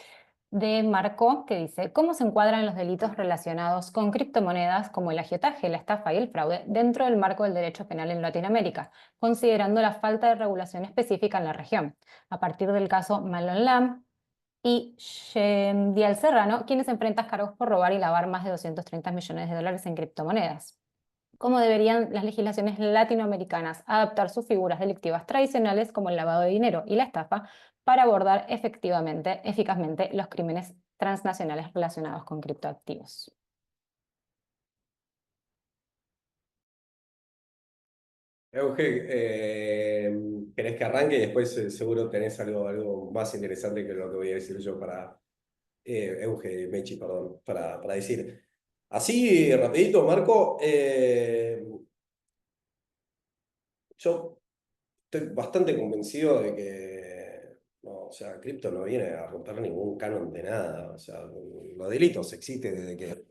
de Marco, que dice, ¿cómo se encuadran los delitos relacionados con criptomonedas como el agiotaje, la estafa y el fraude dentro del marco del derecho penal en Latinoamérica, considerando la falta de regulación específica en la región? A partir del caso Malon Lam y Dial Serrano, quienes enfrentan cargos por robar y lavar más de 230 millones de dólares en criptomonedas. ¿Cómo deberían las legislaciones latinoamericanas adaptar sus figuras delictivas tradicionales como el lavado de dinero y la estafa para abordar eficazmente los crímenes transnacionales relacionados con criptoactivos? Euge, ¿querés que arranque? Y después seguro tenés algo más interesante que lo que voy a decir yo Euge, Mechi, perdón, para decir. Así, rapidito, Marco, yo estoy bastante convencido de que, no, sea, cripto no viene a romper ningún canon de nada. O sea, los delitos existen desde que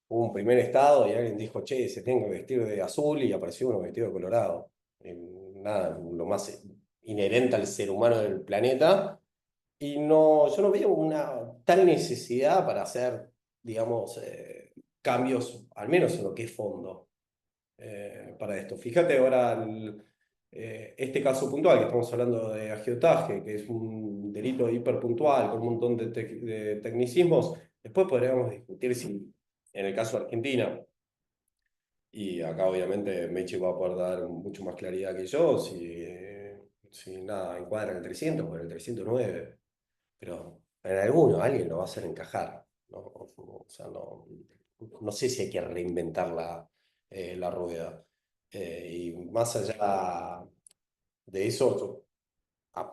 hubo un primer estado y alguien dijo, che, se tiene que vestir de azul y apareció uno vestido de colorado. Nada, lo más inherente al ser humano del planeta. Y no, yo no veo una tal necesidad para hacer, digamos, cambios, al menos en lo que es fondo, para esto. Fíjate ahora este caso puntual, que estamos hablando de agiotaje, que es un delito hiperpuntual con un montón de tecnicismos. Después podríamos discutir si, en el caso de Argentina, y acá obviamente Mechi va a poder dar mucho más claridad que yo, si nada encuadra en el 300 o en el 309, pero en alguno alguien lo va a hacer encajar, ¿no? O sea, no sé si hay que reinventar la rueda. Y más allá de eso,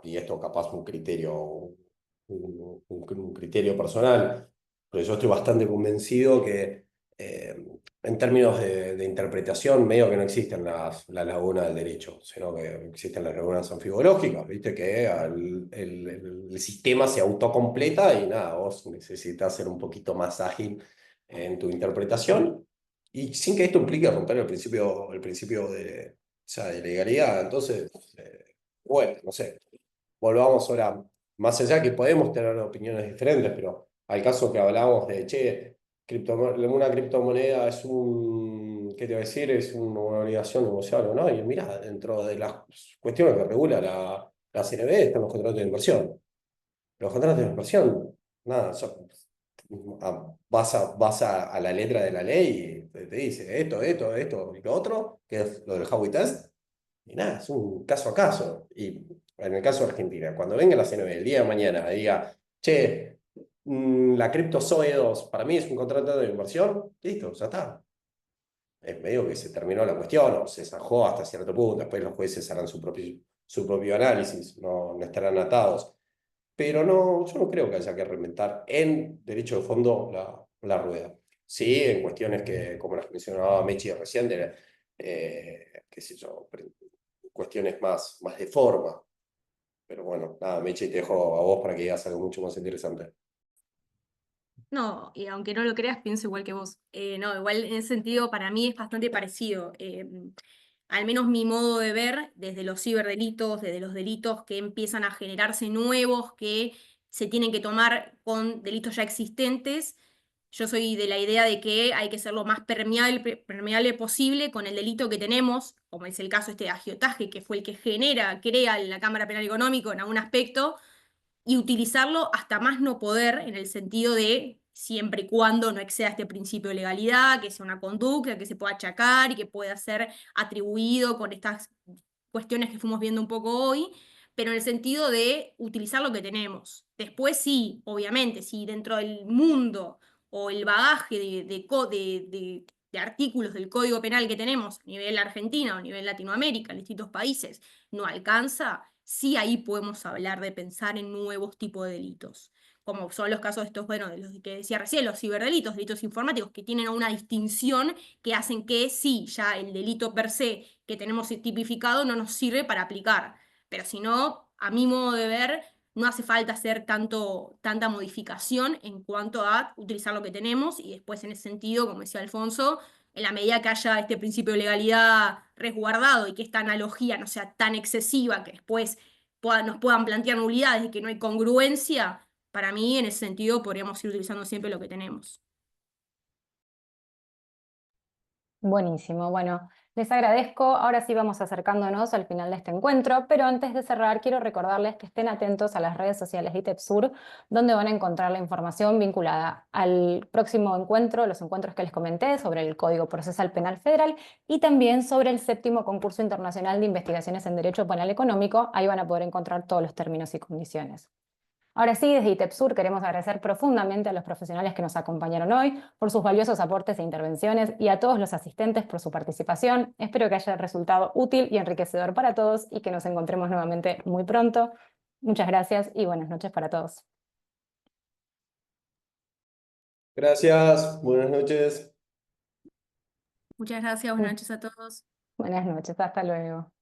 y esto capaz un criterio personal, pero yo estoy bastante convencido que en términos de interpretación, medio que no existen las lagunas del derecho, sino que existen las lagunas anfibológicas, viste que el sistema se autocompleta y nada, vos necesitas ser un poquito más ágil en tu interpretación y sin que esto implique romper el principio o sea, de legalidad. Entonces, bueno, no sé, volvamos ahora, más allá que podemos tener opiniones diferentes, pero al caso que hablábamos de, che, una criptomoneda es ¿qué te voy a decir? Es una obligación negociable, ¿no? Y mira, dentro de las cuestiones que regula la CNB están los contratos de inversión. Los contratos de inversión, nada, vas a la letra de la ley y te dice esto y lo otro, que es lo del Howey Test, y nada, es un caso a caso. Y en el caso de Argentina, cuando venga la CNB el día de mañana y diga, che, la cripto SOE2 para mí es un contrato de inversión, listo, ya está. Es medio que se terminó la cuestión, o se zanjó hasta cierto punto, después los jueces harán su propio análisis, no estarán atados. Pero no, yo no creo que haya que reinventar en derecho de fondo la rueda. Sí, en cuestiones como las que mencionaba Mechi recién, qué sé yo, cuestiones más de forma. Pero bueno, nada, Mechi, te dejo a vos para que digas algo mucho más interesante. No, y aunque no lo creas, pienso igual que vos. No, igual en ese sentido para mí es bastante parecido. Al menos mi modo de ver, desde los ciberdelitos, desde los delitos que empiezan a generarse nuevos, que se tienen que tomar con delitos ya existentes, yo soy de la idea de que hay que ser lo más permeable posible con el delito que tenemos, como es el caso este de agiotaje, que fue el que crea la Cámara Penal Económico en algún aspecto, y utilizarlo hasta más no poder en el sentido de siempre y cuando no exceda este principio de legalidad, que sea una conducta que se pueda achacar y que pueda ser atribuido con estas cuestiones que fuimos viendo un poco hoy, pero en el sentido de utilizar lo que tenemos. Después sí, obviamente, si dentro del mundo o el bagaje de artículos del Código Penal que tenemos a nivel Argentina o a nivel Latinoamérica, en distintos países, no alcanza, sí ahí podemos hablar de pensar en nuevos tipos de delitos, como son los casos de estos, bueno, de los que decía recién, los ciberdelitos, delitos informáticos, que tienen una distinción que hacen que sí, ya el delito per se que tenemos tipificado no nos sirve para aplicar. Pero si no, a mi modo de ver, no hace falta hacer tanta modificación en cuanto a utilizar lo que tenemos y después en ese sentido, como decía Alfonso, en la medida que haya este principio de legalidad resguardado y que esta analogía no sea tan excesiva, que después nos puedan plantear nulidades y que no hay congruencia, para mí en ese sentido podríamos ir utilizando siempre lo que tenemos. Buenísimo, bueno, les agradezco. Ahora sí vamos acercándonos al final de este encuentro, pero antes de cerrar quiero recordarles que estén atentos a las redes sociales de ITEPSUR, donde van a encontrar la información vinculada al próximo encuentro, los encuentros que les comenté sobre el Código Procesal Penal Federal y también sobre el 7º Concurso Internacional de Investigaciones en Derecho Penal Económico. Ahí van a poder encontrar todos los términos y condiciones. Ahora sí, desde ITEPSUR queremos agradecer profundamente a los profesionales que nos acompañaron hoy por sus valiosos aportes e intervenciones y a todos los asistentes por su participación. Espero que haya resultado útil y enriquecedor para todos y que nos encontremos nuevamente muy pronto. Muchas gracias y buenas noches para todos. Gracias, buenas noches. Muchas gracias, buenas noches a todos. Buenas noches, hasta luego.